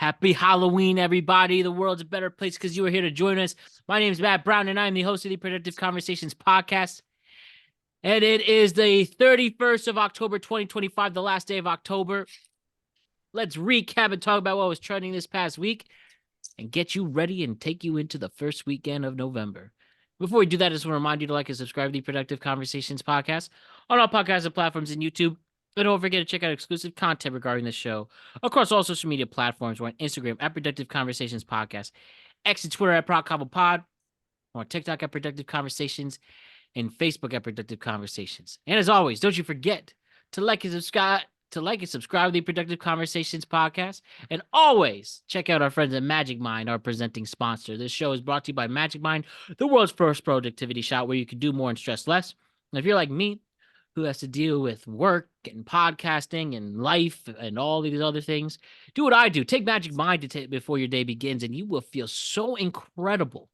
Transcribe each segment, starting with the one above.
Happy Halloween, everybody. The world's a better place because you are here to join us. My name is Matt Brown, and I'm the host of the Productive Conversations podcast. And it is the 31st of October, 2025, the last day of October. Let's recap and talk about what was trending this past week and get you ready and take you into the first weekend of November. Before we do that, I just want to remind you to like and subscribe to the Productive Conversations podcast on all podcast platforms and YouTube. And don't forget to check out exclusive content regarding the show across all social media platforms. We're on Instagram at Productive Conversations Podcast, X and Twitter at ProdConvoPod, on TikTok at Productive Conversations, and Facebook at Productive Conversations. And as always, don't you forget to like and subscribe to the Productive Conversations podcast. And always check out our friends at Magic Mind, our presenting sponsor. This show is brought to you by Magic Mind, the world's first productivity shop where you can do more and stress less. And if you're like me, who has to deal with work and podcasting and life and all these other things, do what I do. Take Magic Mind before your day begins, and you will feel so incredible.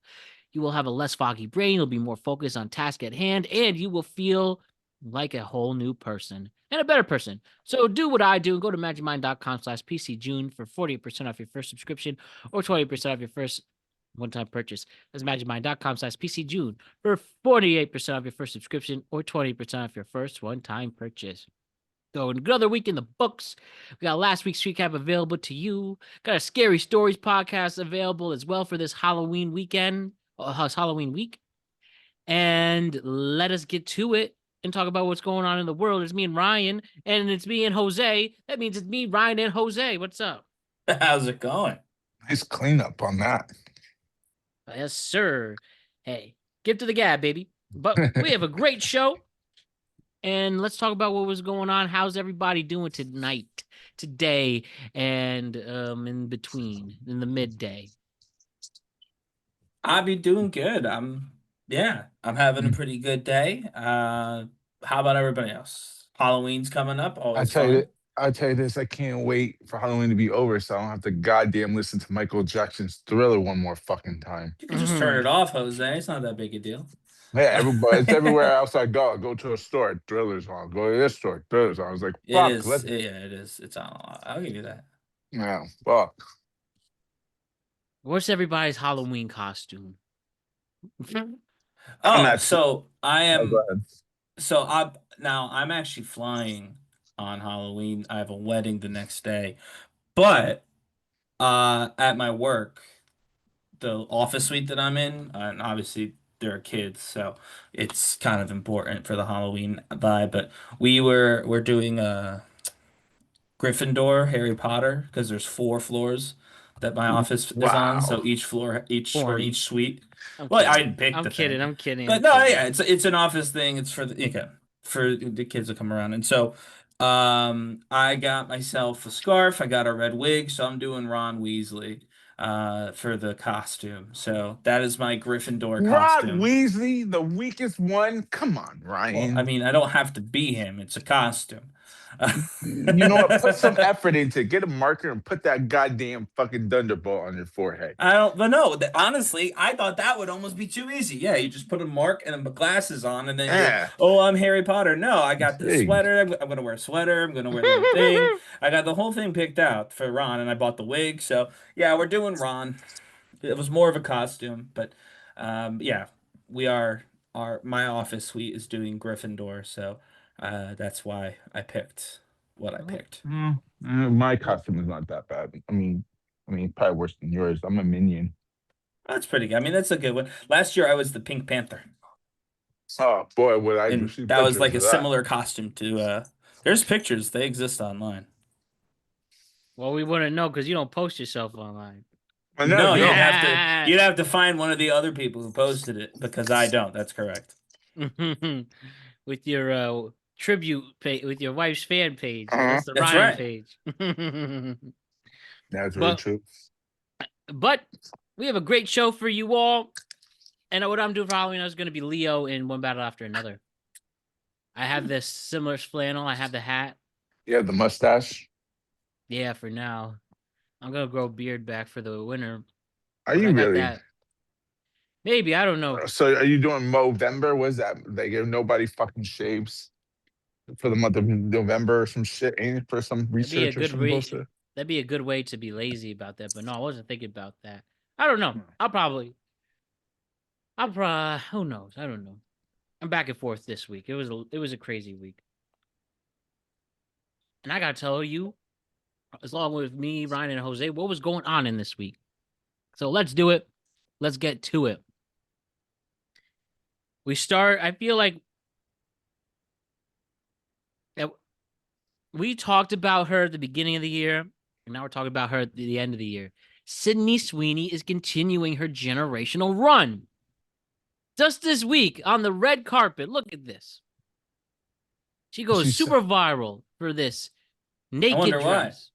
You will have a less foggy brain. You'll be more focused on task at hand, and you will feel like a whole new person and a better person. So do what I do and go to magicmind.com/PCJune for 40% off your first subscription or 20% off your first one-time purchase. That's magicmind.com/PCJune for 48% off your first subscription or 20% off your first one-time purchase. So another week in the books. We got last week's recap available to you. Got a Scary Stories podcast available as well for this Halloween weekend, Halloween week. And let us get to it and talk about what's going on in the world. It's me and Ryan, and it's me and Jose. That means it's me, Ryan, and Jose. What's up? How's it going? Nice cleanup on that. Yes, sir. Hey, give to the gab, baby. But we have a great show. And let's talk about what was going on. How's everybody doing today, and in between, in the midday? I'll be doing good. I'm having a pretty good day. How about everybody else? Halloween's coming up. I tell you this, I can't wait for Halloween to be over so I don't have to goddamn listen to Michael Jackson's Thriller one more fucking time. You can just turn it off, Jose. It's not that big a deal. Yeah, it's everywhere else I go. I go to a store, Thriller's on. Go to this store, Thriller's on. I was like, fuck. It is. It's on. I'll give you that. Yeah, fuck. What's everybody's Halloween costume? I'm actually flying on Halloween. I have a wedding the next day. But at my work, the office suite that I'm in, and obviously there are kids, so it's kind of important for the Halloween vibe. But we're doing a Gryffindor, Harry Potter, because there's 4 floors that my office is on. So each floor, each suite. I didn't pick the thing. I'm kidding. But no, yeah, it's an office thing. It's for the kids to come around. And so I got myself a scarf, I got a red wig, so I'm doing Ron Weasley for the costume. So that is my Gryffindor costume. Ron Weasley, the weakest one? Come on, Ryan. Well, I mean, I don't have to be him. It's a costume. You know what? Put some effort into it. Get a marker and put that goddamn fucking thunderbolt on your forehead. Honestly, I thought that would almost be too easy. Yeah, you just put a mark and then put glasses on, and then I'm Harry Potter. No, I got the sweater. I'm gonna wear a sweater. I'm gonna wear the thing. I got the whole thing picked out for Ron, and I bought the wig. So yeah, we're doing Ron. It was more of a costume, but my office suite is doing Gryffindor, so. That's why I picked what I picked. My costume is not that bad. I mean, probably worse than yours. I'm a minion. That's pretty good. I mean, that's a good one. Last year I was the Pink Panther. Oh boy, would I! That was like a similar costume to. There's pictures. They exist online. Well, we wouldn't know because you don't post yourself online. No, you'd have to find one of the other people who posted it because I don't. That's correct. With your tribute page, with your wife's fan page. That's the Ryan right. Page. That's really true. But we have a great show for you all. And what I'm doing for Halloween, I was going to be Leo in one battle after another. I have this similar flannel. I have the hat. You have the mustache? Yeah, for now. I'm going to grow a beard back for the winter. Are you really? Maybe, I don't know. So are you doing Movember? What is that? Like nobody fucking shaves for the month of November or some shit? Ain't it for some research or some bullshit? That'd be a good way to be lazy about that. But no, I wasn't thinking about that. I don't know. I'll probably. Who knows? I don't know. I'm back and forth this week. It was a crazy week. And I gotta tell you, along with me, Ryan, and Jose, what was going on in this week. So let's do it. Let's get to it. I feel like we talked about her at the beginning of the year, and now we're talking about her at the end of the year. Sydney Sweeney is continuing her generational run. Just this week on the red carpet, look at this. She goes super viral for this naked dress.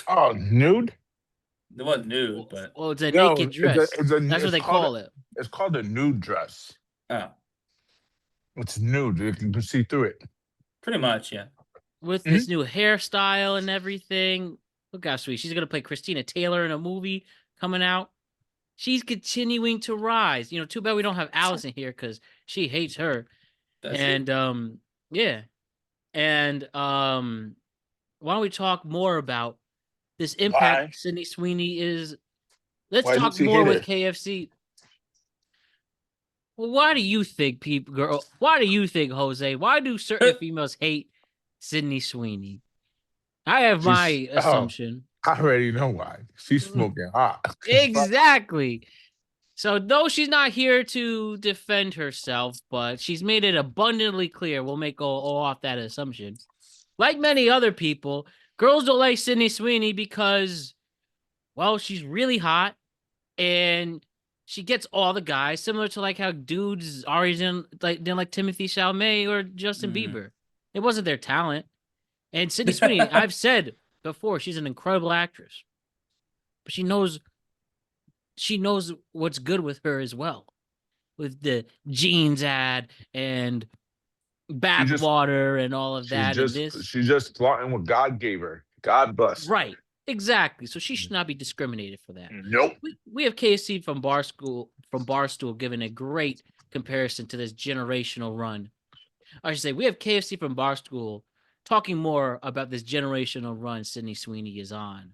Oh, nude? It wasn't nude, but it's a naked dress. That's what they call it. It's called a nude dress. Oh, it's nude. You can see through it. Pretty much, yeah. With this new hairstyle and everything. Look how sweet. She's gonna play Christina Taylor in a movie coming out. She's continuing to rise. You know, too bad we don't have Allison here because she hates her. Yeah. And why don't we talk more about this impact Sydney Sweeney is? Let's talk more with KFC. Well, why do you think why do you think, Jose? Why do certain females hate Sydney Sweeney? I have my assumption. I already know why. She's smoking hot. Exactly. So, though she's not here to defend herself, but she's made it abundantly clear, we'll make all off that assumption. Like many other people, girls don't like Sydney Sweeney because, well, she's really hot and she gets all the guys, similar to like how dudes always didn't like Timothy Chalamet or Justin Bieber. It wasn't their talent. And Sydney Sweeney, I've said before, she's an incredible actress, but she knows what's good with her as well, with the jeans ad and bath water and all of that. She's just flaunting what God gave her. God bless. Right, exactly. So she should not be discriminated for that. Nope. We have KC from Barstool giving a great comparison to this generational run. I should say we have KFC from Barstool talking more about this generational run Sydney Sweeney is on.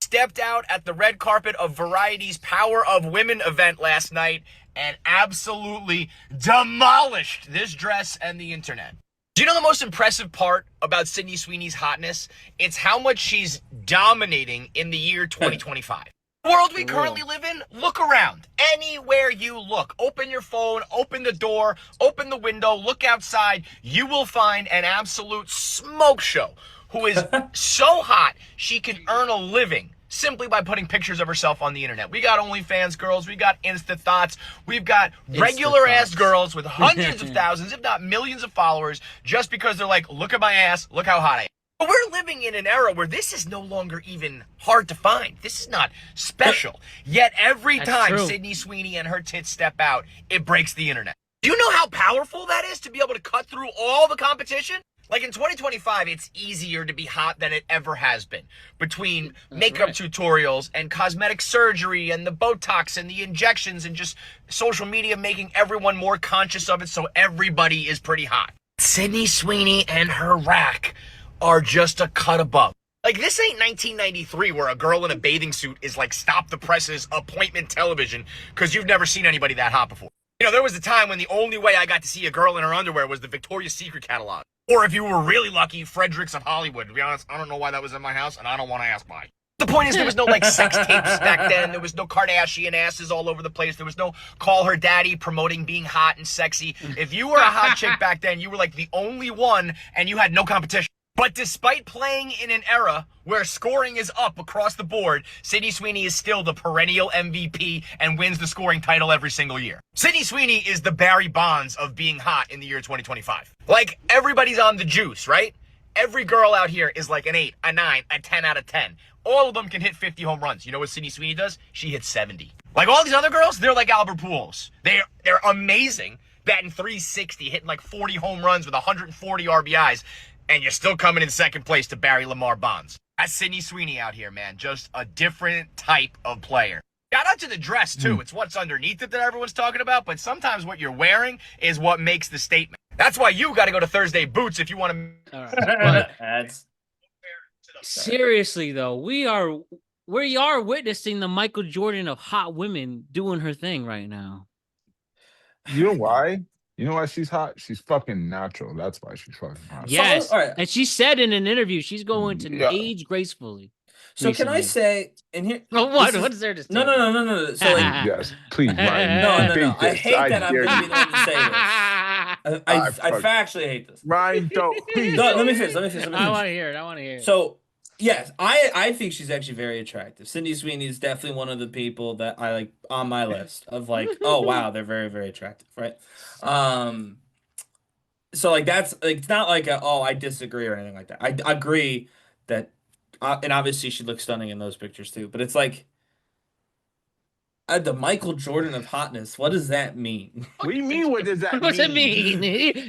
Stepped out at the red carpet of Variety's Power of Women event last night and absolutely demolished this dress and the internet. Do you know the most impressive part about Sydney Sweeney's hotness? It's how much she's dominating in the year 2025. The world we currently live in, look around. Anywhere you look, open your phone, open the door, open the window, look outside, you will find an absolute smoke show who is so hot she can earn a living simply by putting pictures of herself on the internet. We got OnlyFans girls, we got Insta Thoughts, we've got regular ass girls with hundreds of thousands, if not millions of followers, just because they're like, look at my ass, look how hot I am. But we're living in an era where this is no longer even hard to find. This is not special. Yet every time Sydney Sweeney and her tits step out, it breaks the internet. Do you know how powerful that is to be able to cut through all the competition? Like in 2025, it's easier to be hot than it ever has been. Between makeup tutorials and cosmetic surgery and the Botox and the injections and just social media making everyone more conscious of it so everybody is pretty hot. Sydney Sweeney and her rack are just a cut above. Like, this ain't 1993 where a girl in a bathing suit is like stop the presses appointment television because you've never seen anybody that hot before. You know, there was a time when the only way I got to see a girl in her underwear was the Victoria's Secret catalog. Or if you were really lucky, Fredericks of Hollywood. To be honest, I don't know why that was in my house, and I don't want to ask why. The point is, there was no, like, sex tapes back then. There was no Kardashian asses all over the place. There was no call her daddy promoting being hot and sexy. If you were a hot chick back then, you were, like, the only one, and you had no competition. But despite playing in an era where scoring is up across the board, Sydney Sweeney is still the perennial MVP and wins the scoring title every single year. Sydney Sweeney is the Barry Bonds of being hot in the year 2025. Like, everybody's on the juice, right? Every girl out here is like an 8, a 9, a 10 out of 10. All of them can hit 50 home runs. You know what Sydney Sweeney does? She hits 70. Like all these other girls, they're like Albert Pujols. They're amazing, batting .360, hitting like 40 home runs with 140 RBIs. And you're still coming in second place to Barry Lamar Bonds. That's Sydney Sweeney out here, man. Just a different type of player. Shout out to the dress, too. It's what's underneath it that everyone's talking about, but sometimes what you're wearing is what makes the statement. That's why you got to go to Thursday Boots if you want to. All right. But That's seriously though, we are witnessing the Michael Jordan of hot women doing her thing right now. You know why? You know why she's hot? She's fucking natural. That's why she's fucking hot. Yes. all right. And she said in an interview she's going to Yeah. age gracefully. So can I recently. say, and here, Oh, what? this is- What's there to say? No. So like, Yes, please, Ryan. No. debate I this. hate that I'm dare gonna you. be the one to say this. I fuck. factually hate this. Ryan, don't please. No, let me finish. I want to hear it. So, yes, I think she's actually very attractive. Sydney Sweeney is definitely one of the people that I like on my list of like, oh wow, they're very, very attractive, right? So like that's like it's not like I disagree or anything like that. I agree that, and obviously she looks stunning in those pictures too. But it's like the Michael Jordan of hotness. What does that mean? What do you mean? What does that mean? What does it mean?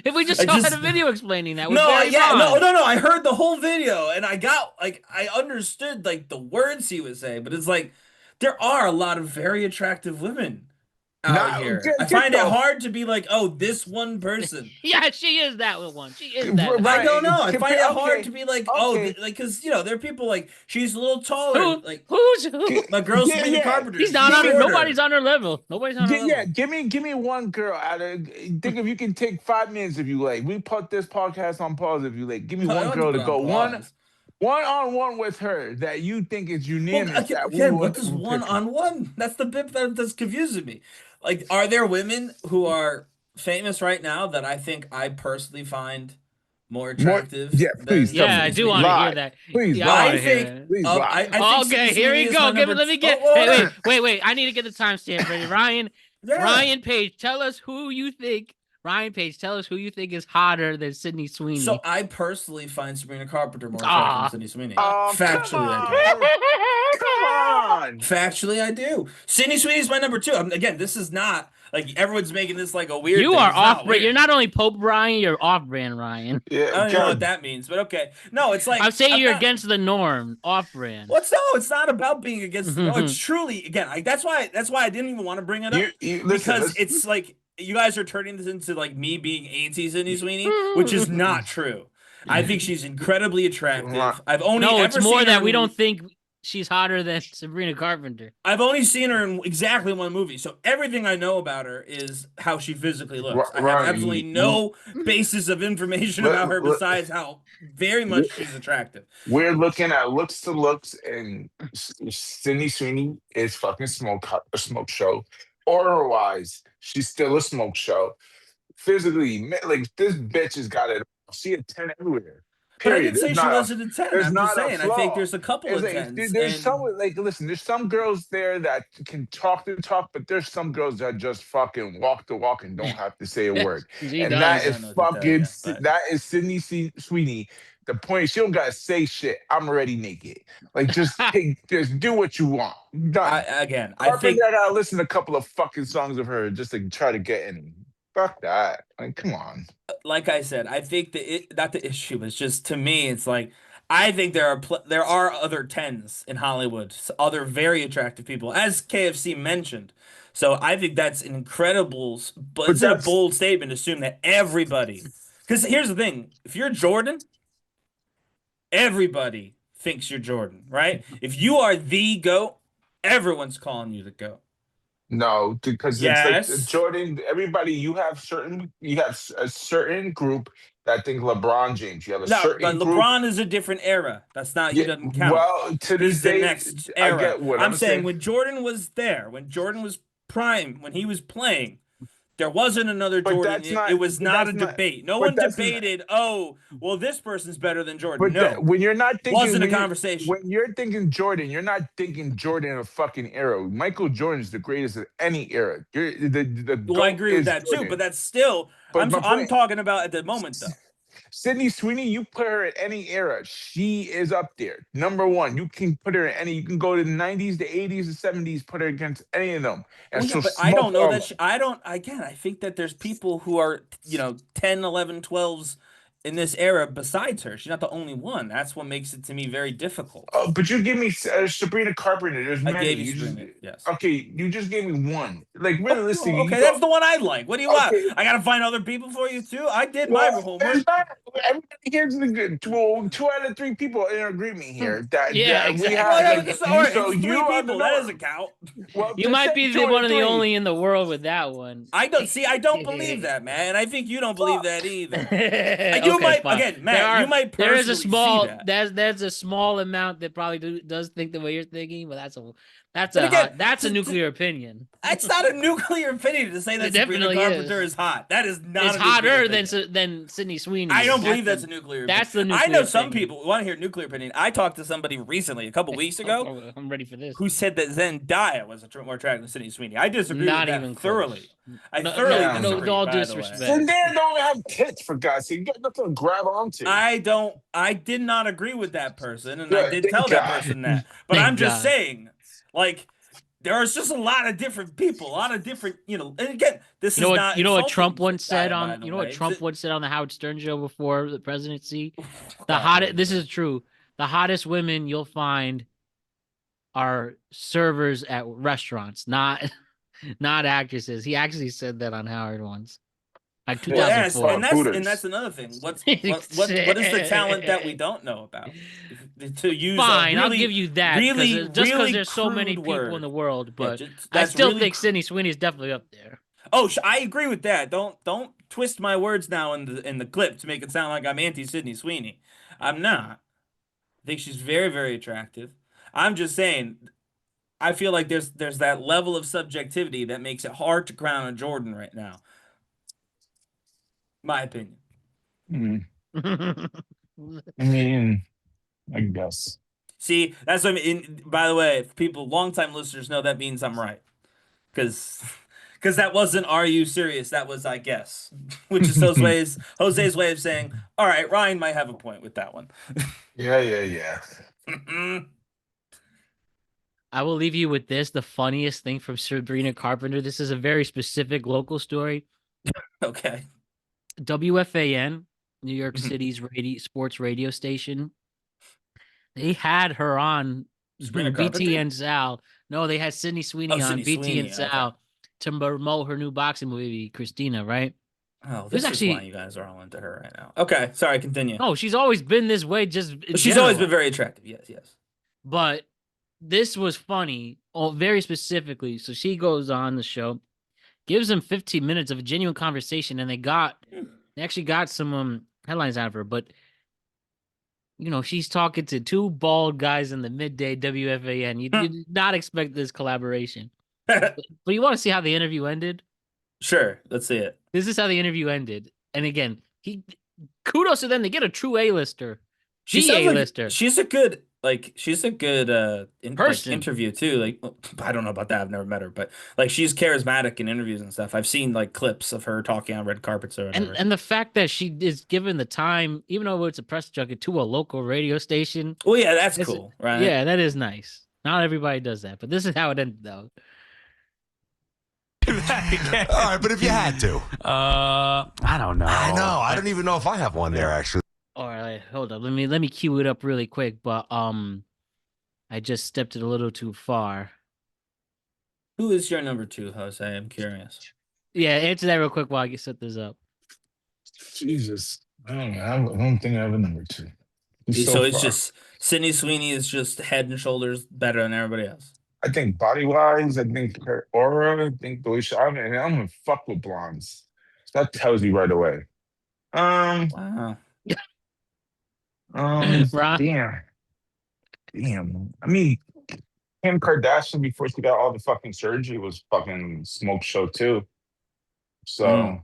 If we just I saw just- a video explaining that, No, no. no. I heard the whole video and I got like I understood like the words he was saying, but it's like there are a lot of very attractive women out here. I find it hard to be like, oh, this one person. Yeah, she is that one. She is that. Right. I don't know. I find it Okay, hard to be like, oh, okay. like because there are people like she's a little taller, Who? like Who's? my girl's Yeah, Sweeney yeah. Carpenter. He's not on her. shorter. Nobody's on her level. Nobody's on her level. Yeah, give me one girl out of. Think if you can take 5 minutes if you like. We put this podcast on pause if you like. Give me No, I one don't girl put to it go on pause. one on one with her that you think is Well, unanimous. again, what does one on one? That's the bit that's confusing me. Like, are there women who are famous right now that I think I personally find more attractive? yeah, please than tell me. Yeah, I do Sweeney? want to Lie. hear that. Please yeah, lie. I wanna I hear think. that. Please I lie. think Okay, Sydney here we Sweeney is go. my Give it. number Let me get. oh, hold on. Wait. I need to get the timestamp ready. Ryan, Yeah. Ryan Page, tell us who you think. Ryan Page, tell us who you think is hotter than Sydney Sweeney. So I personally find Sabrina Carpenter more attractive than Sydney Sweeney. Oh, Factually, come I do. Come on. Factually, I do. Sydney Sweeney's my number 2. Again, this is not like everyone's making this like a weird. you thing. are It's not off brand. weird. You're not only Pope Ryan, you're off brand Ryan. Yeah, I don't even know what God. that means, but okay. No, it's like I'm saying you're not- against the norm, off brand. What's no? It's not about being against. No, it's truly again. That's why I didn't even want to bring it up Listen, because it's like you guys are turning this into like me being anti Sydney Sweeney, which is not true. I think she's incredibly attractive. I've only No, ever it's more seen that her we in- don't think she's hotter than Sabrina Carpenter. I've only seen her in exactly one movie, so everything I know about her is how she physically looks. I have Right. absolutely no basis of information about her besides how very much she's attractive. We're looking at looks to looks, and Sydney Sweeney is fucking a smoke show. Aura wise, she's still a smoke show. Physically, like this bitch has got it. She a 10 everywhere. But I Period. didn't say There's she not a- wasn't a 10. there's I'm not just a saying. I flaw. think there's a couple of It's 10s. like, there's and- some like listen. There's some girls there that can talk the talk, but there's some girls that just fucking walk the walk and don't have to say a word. She And does. that I is know what to tell fucking. you, but- That is Sydney Sweeney. The point is, she don't gotta say shit. I'm already naked. Like just just do what you want. Done. I think Carpenter, I gotta listen to a couple of fucking songs of her just to try to get any. Fuck that. Like, come on. like I said, I think not the issue. It's just to me, it's like I think there are other 10s in Hollywood, other very attractive people, as KFC mentioned. So I think that's an incredible, but it's a that's- bold statement to assume that everybody. Because here's the thing: if you're Jordan, everybody thinks you're Jordan, right? If you are the GOAT, everyone's calling you the GOAT. No, because Yes. it's like Jordan. Everybody, you have a certain group that think LeBron James. You have a No, certain but group. LeBron is a different era. That's not. He Yeah, doesn't count. well, to This this is the day, next I era. get what I'm saying when Jordan was there, when Jordan was prime, when he was playing, there wasn't another But Jordan. that's not- It was but not a that's not- debate. No but one that's not- debated, oh, well, this person's better than Jordan. But No. when you're not thinking, Wasn't a when you're- conversation. When you're thinking Jordan, you're not thinking Jordan of fucking era. Michael Jordan is the greatest of any era. The Well, I GOAT agree with is that too, Jordan. but that's still, But I'm my point- talking about at the moment, though. Sydney Sweeney, you put her in any era, she is up there. Number one, you can put her in any. You can go to the 90s, the 80s, the 70s, put her against any of them. And Well, yeah, so but I don't know smoke that. I think that there's people who are, 10, 11, 12s in this era besides her. She's not the only one. That's what makes it to me very difficult. Oh, but you give me Sabrina Carpenter. There's I many. gave you You just Sabrina, yes. okay. You just gave me one. Like Oh, realistically, well, okay, you that's go. the one I like. What do you want? Okay, I gotta find other people for you too. I did my well, homework. it's not. Everybody here's the good. Two out of three people are in agreement here that, Yeah, that we exactly. Well, have yeah, like it's, all right, so it's you three are the people. That norm. doesn't count. Well, You just might say be two out one of the three. only in the world with that one. I don't believe that, man. I think you don't believe that either. You Okay, might fine. again, Matt. You might there is a personally small see that. there's a small amount that probably does think the way you're thinking, but that's But a again, that's a nuclear opinion. It's not a nuclear opinion to say that It Sabrina definitely Carpenter is. is hot. That is not It's a nuclear hotter opinion. than Sydney Sweeney. I don't believe That's that's a nuclear that's opinion. the I nuclear know some opinion. people want to hear nuclear opinion. I talked to somebody recently, a couple weeks ago, I'm ready for this. who said that Zendaya was more attractive than Sydney Sweeney. I disagree Not with that even thoroughly. close. I No, thoroughly no, no, disagree, all by the way. disrespect. Zendaya don't have tits for God's sake. You got nothing to grab onto. I did not agree with that person, and I Good, did thank tell that God. person that. But Thank I'm just God. saying, like, there's just a lot of different people, a lot of different, and again, this You know is what? not You know what insulting Trump once Zendaya, said by on. the You know what way. Trump once said on the Howard Stern show before the presidency. The God, hottest. This please. is true. The hottest women you'll find are servers at restaurants, not not actresses. He actually said that on Howard once, like Well, yes, 2004. and that's Hooters. another thing. What is the talent that we don't know about? To use a Fine, I'll really, give you that really, because just because really there's so many crude people in word. the world, Yeah, but I that's still really think Sydney Sweeney is definitely up there. Oh, I agree with that. Don't twist my words now in the clip to make it sound like I'm anti Sydney Sweeney. I'm not. I think she's very, very attractive. I'm just saying I feel like there's that level of subjectivity that makes it hard to crown a Jordan right now. My opinion. Hmm. I mean, I guess. See, that's what I mean. By the way, if people, longtime listeners know that means I'm right. Because that wasn't "Are you serious?" That was "I guess," which is Jose's way of saying, "All right, Ryan might have a point with that one." Yeah. I will leave you with this. The funniest thing from Sabrina Carpenter. This is a very specific local story. Okay. WFAN, New York City's sports radio station. They had her on Sabrina BT Carpenter? and Sal. No, they had Sydney Sweeney on Sydney BT Sweeney, and Sal to promote her new boxing movie, Christina, right? Oh, This this is actually- why you guys are all into her right now. Okay, sorry, continue. No, she's always been this way, just in She's always general. been very attractive. Yes. But this was funny, very specifically. So she goes on the show, gives them 15 minutes of a genuine conversation, and they actually got some headlines out of her. But she's talking to two bald guys in the midday WFAN. You did not expect this collaboration. But you want to see how the interview ended? Sure, let's see it. This is how the interview ended. And again, kudos to them. They get a true A-lister. She sounds like A-lister. she's a good Person. interview too. Like, I don't know about that. I've never met her, but like she's charismatic in interviews and stuff. I've seen like clips of her talking on red carpets or whatever. And the fact that she is given the time, even though it's a press junket, to a local radio station. Well, yeah, that's cool, right? Yeah, that is nice. Not everybody does that, but this is how it ended, though. All right, but if you had to, I don't know. I know. I don't even know if I have one there actually. All right, hold up. Let me cue it up really quick, but I just stepped it a little too far. Who is your number two, Jose? I'm curious. Yeah, answer that real quick while I get set this up. Jesus, I don't think I have a number two. So it's just Sydney Sweeney is just head and shoulders better than everybody else. I think body wise, I think her aura, I think the way I'm gonna fuck with blondes. So that tells you right away. Wow. Ron? Damn. I mean, Kim Kardashian before she got all the fucking surgery was fucking smoke show too. So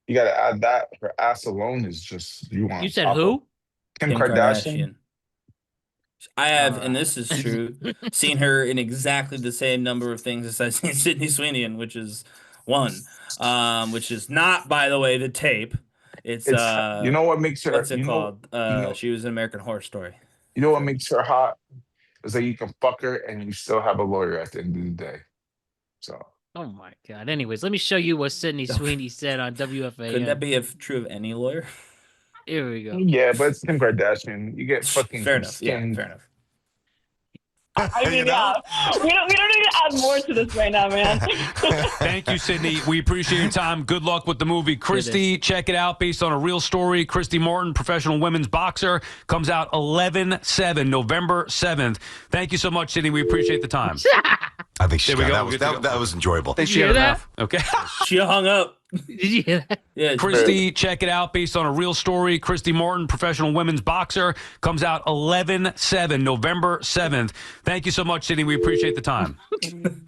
you gotta add that. Her ass alone is just you want. You said who? Kim Kardashian. I have, and this is true, seen her in exactly the same number of things as I've seen Sydney Sweeney in, which is one, which is not, by the way, the tape. It's you know what makes her. What's it called? She was in American Horror Story. You know what makes her hot is that you can fuck her and you still have a lawyer at the end of the day. So. Oh my God. Anyways, let me show you what Sydney Sweeney said on WFAN. Couldn't that be true of any lawyer? Here we go. Yeah, but it's Kim Kardashian. You get fucking Fair enough. Yeah, skinned. fair enough. I mean, yeah. We don't need to add more to this right now, man. Thank you, Sydney. We appreciate your time. Good luck with the movie. Christy, check it out. Based on a real story. Christy Martin, professional women's boxer, comes out 11/7, November 7th. Thank you so much, Sydney. We appreciate the time. I think she There we got, go. that was enjoyable. Did you hear that? Okay. She hung up. Did you hear that? Yeah, Christy, check it out. Based on a real story. Christy Martin, professional women's boxer, comes out 11/7, November 7th. Thank you so much, Sydney. We appreciate the time.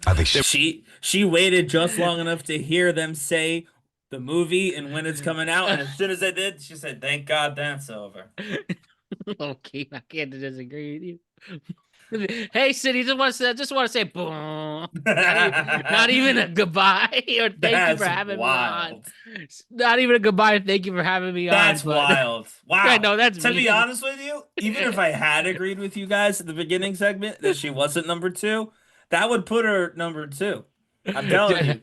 I think she waited just long enough to hear them say the movie and when it's coming out, and as soon as I did, she said, "Thank God that's over." Okay, I can't disagree with you. Hey, City, just want to say, boom. Not even a goodbye or thank you for having me on. Not even a goodbye or thank you for having me on. That's wild. Wow. I know, that's to mean. be honest with you, even if I had agreed with you guys at the beginning segment that she wasn't number 2, that would put her number 2. I'm telling you.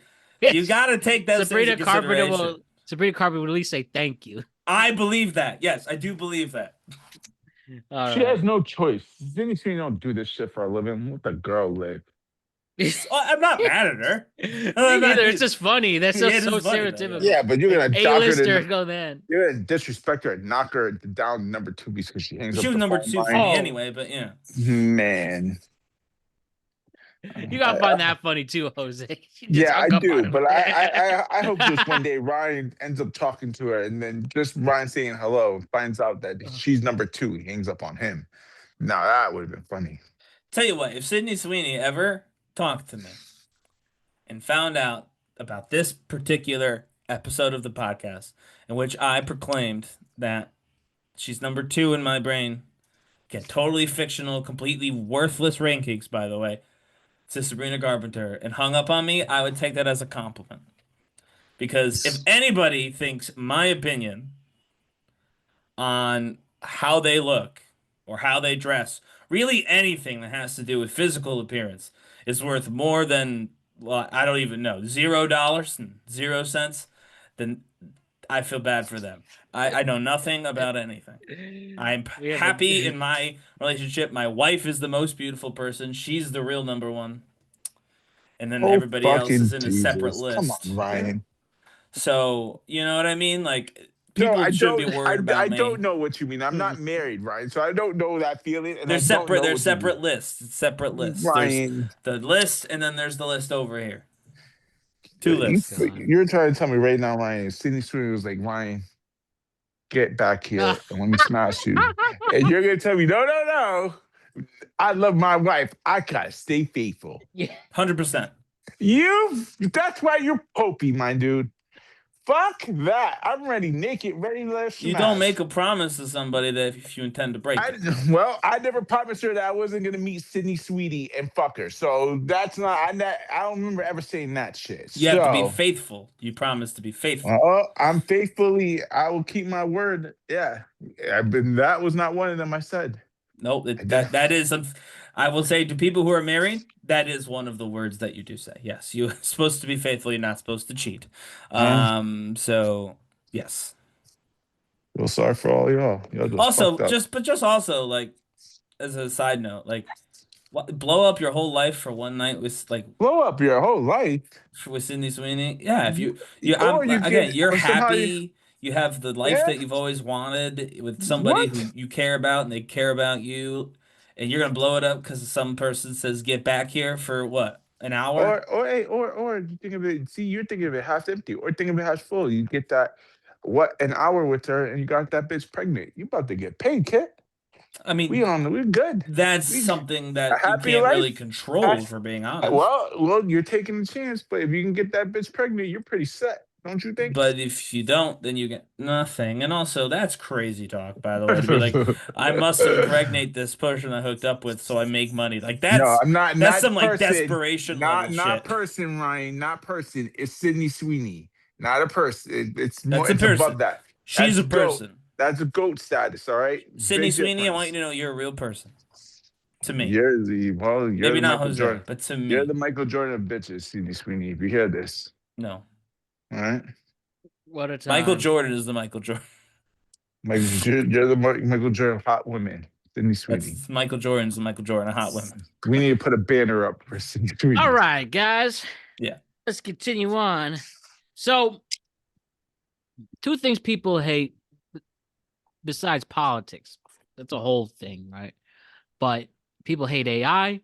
You got to take that Sabrina into Carpenter consideration. Sabrina Carpenter would at least say thank you. I believe that. Yes, I do believe that. She has no choice. Sydney Sweeney don't do this shit for a living. Let the girl live. I'm not mad at her. It's just funny. That's just It is so funny, though, stereotypical. Yeah, but you're gonna dock her A-lister to, go then. you're gonna disrespect her and knock her down to number 2 because she hangs up She was the number phone 2 for line. me anyway, but yeah. Man. You gotta find that funny too, Jose. Yeah, I do, but I hope just one day Ryan ends up talking to her, and then just Ryan saying hello finds out that she's number 2. He hangs up on him. Now that would have been funny. Tell you what, if Sydney Sweeney ever talked to me and found out about this particular episode of the podcast in which I proclaimed that she's number 2 in my brain, get totally fictional, completely worthless rankings, by the way, to Sabrina Carpenter, and hung up on me, I would take that as a compliment. Because if anybody thinks my opinion on how they look or how they dress, really anything that has to do with physical appearance, is worth more than, well, I don't even know, $0 and 0 cents, then I feel bad for them. I know nothing about anything. I'm happy in my relationship. My wife is the most beautiful person. She's the real number 1. And then everybody else is in a separate list. Come on, Ryan. So, you know what I mean? Like, people shouldn't be worried about me. I don't know what you mean. I'm not married, Ryan, so I don't know that feeling. And They're separate. They're separate lists. It's separate lists. Ryan. There's the list, and then there's the list over here. 2 lists. You're trying to tell me right now, Ryan, Sydney Sweeney was like, Ryan, get back here and let me smash you. And you're going to tell me, no. I love my wife. I got to stay faithful. Yeah. 100%. That's why you're popey, my dude. Fuck that. I'm ready naked, ready to smash. You don't make a promise to somebody that if you intend to break it. I never promised her that I wasn't going to meet Sydney Sweeney and fuck her. So that's not, I don't remember ever saying that shit. You have to be faithful. You promise to be faithful. I will keep my word. Yeah. That was not one of them I said. Nope. That is, I will say to people who are married, that is one of the words that you do say. Yes, you're supposed to be faithful. You're not supposed to cheat. So yes. Well, sorry for all y'all. Also, also like as a side note, like blow up your whole life for one night with blow up your whole life with Sydney Sweeney. Yeah, if you're happy. You have the life that you've always wanted with somebody who you care about and they care about you, and you're gonna blow it up because some person says get back here for what, an hour? Or you think of it. See, you're thinking of it half empty, or think of it half full. You get that an hour with her, and you got that bitch pregnant. You about to get paid, kid. I mean, we're good. That's something that you can't really control, for being honest. Well, you're taking a chance, but if you can get that bitch pregnant, you're pretty set. Don't you think? But if you don't, then you get nothing. And also, that's crazy talk, by the way. To be like, I must impregnate this person I hooked up with so I make money. Like, that's I'm not. That's not some person, like desperation level not shit. person, Ryan. Not person. It's Sydney Sweeney. Not a person. It's more. That's a person. Above that. She's a person. Goat. That's a goat status. All right. Sydney Sweeney, I want you to know you're a real person. To me. You're maybe not Jose, Jordan. But to me. You're the Michael Jordan of bitches, Sydney Sweeney. If you hear this. No. All right. What a time. Michael Jordan is the Michael Jordan. You're the Michael Jordan hot women, Sydney Sweeney. That's Michael Jordan's the Michael Jordan of hot women. We need to put a banner up for Sydney Sweeney. All right, guys. Yeah. Let's continue on. So, two things people hate besides politics. That's a whole thing, right? But people hate AI.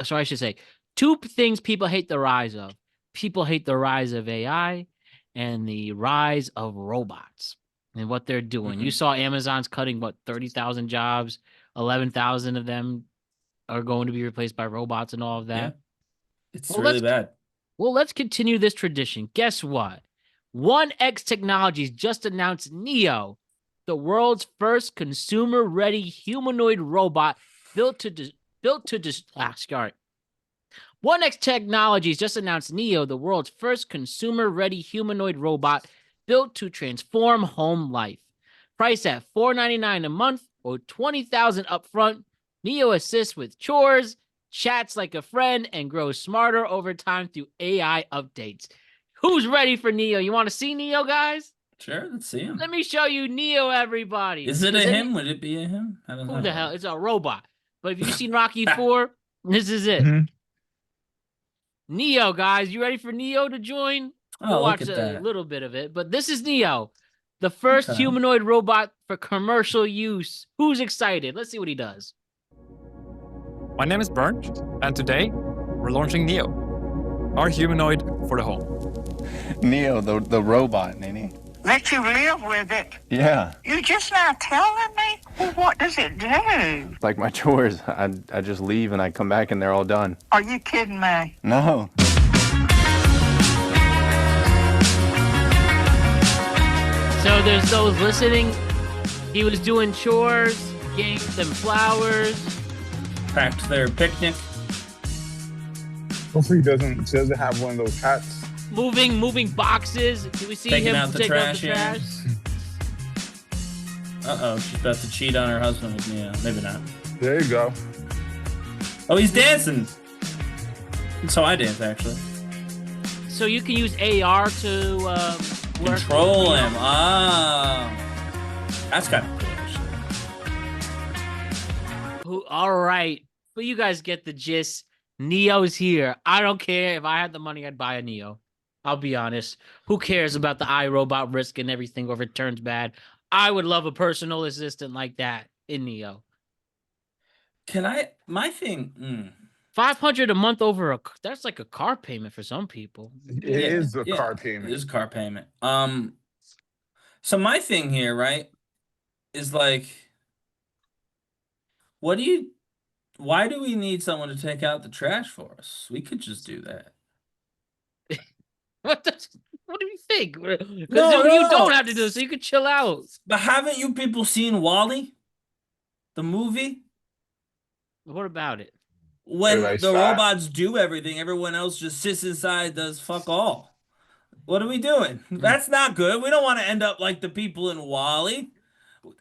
So I should say, two things people hate the rise of. People hate the rise of AI and the rise of robots and what they're doing. You saw Amazon's cutting, 30,000 jobs, 11,000 of them are going to be replaced by robots and all of that. Yeah. It's really bad. Well, let's continue this tradition. Guess what? 1X Technologies just announced Neo, the world's first consumer-ready humanoid robot built to 1X Technologies just announced Neo, the world's first consumer-ready humanoid robot built to transform home life. Priced at $4.99 a month or $20,000 upfront, Neo assists with chores, chats like a friend, and grows smarter over time through AI updates. Who's ready for Neo? You want to see Neo, guys? Sure, let's see him. Let me show you Neo, everybody. Is it a him? Would it be a him? I don't know. Who the hell? It's a robot. But if you've seen Rocky 4, this is it. Neo, guys. You ready for Neo to join? We'll watch a little bit of it. But this is Neo, the first humanoid robot for commercial use. Who's excited? Let's see what he does. My name is Bernd, and today we're launching Neo, our humanoid for the home. Neo, the robot, Nene. Let you live with it. Yeah. You're just not telling me? Well, what does it do? Like my chores, I just leave and I come back and they're all done. Are you kidding me? No. So there's those listening. He was doing chores, gave them flowers. Packed their picnic. Hopefully he doesn't have one of those hats. Moving boxes. Do we see Taking him out the take trash? out the trash? Uh-oh, she's about to cheat on her husband with Neo. Maybe not. There you go. Oh, he's dancing. So I dance, actually. So you can use AR to work control him. Oh. That's kind of cool, actually. All right. But you guys get the gist. Neo's here. I don't care. If I had the money, I'd buy a Neo. I'll be honest. Who cares about the iRobot risk and everything or if it turns bad? I would love a personal assistant like that in Neo. My thing, $500 a month over that's like a car payment for some people. It is a car payment. It is a car payment. So my thing here, right, is like, why do we need someone to take out the trash for us? We could just do that. What do you think? Because you No. don't have to do it, so you could chill out. But haven't you people seen WALL-E? The movie? What about it? When Everybody's the fat. robots do everything, everyone else just sits inside, does fuck all. What are we doing? That's not good. We don't want to end up like the people in WALL-E.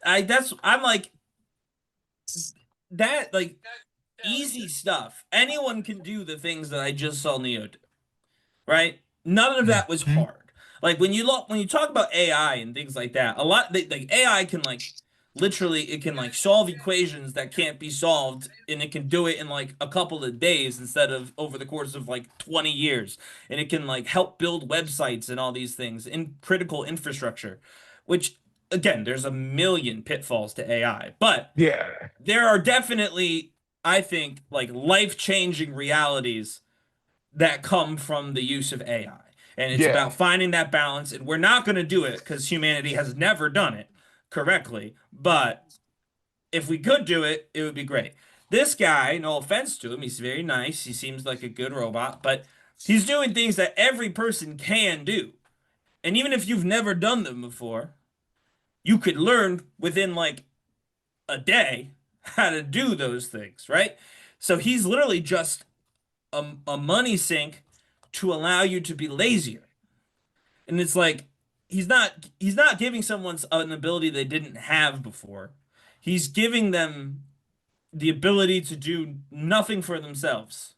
I'm like, that, like, easy stuff. Anyone can do the things that I just saw Neo do, right? None of that was hard. Like when you talk about AI and things like that, like AI can literally it can solve equations that can't be solved, and it can do it in like a couple of days instead of over the course of like 20 years, and it can help build websites and all these things in critical infrastructure, which again, there's a million pitfalls to AI, but yeah, there are definitely, I think, life-changing realities that come from the use of AI. And it's about finding that balance. And we're not going to do it because humanity has never done it correctly. But if we could do it, it would be great. This guy, no offense to him, he's very nice. He seems like a good robot. But he's doing things that every person can do. And even if you've never done them before, you could learn within a day how to do those things, right? So he's literally just a money sink to allow you to be lazier. And it's like he's not giving someone an ability they didn't have before. He's giving them the ability to do nothing for themselves.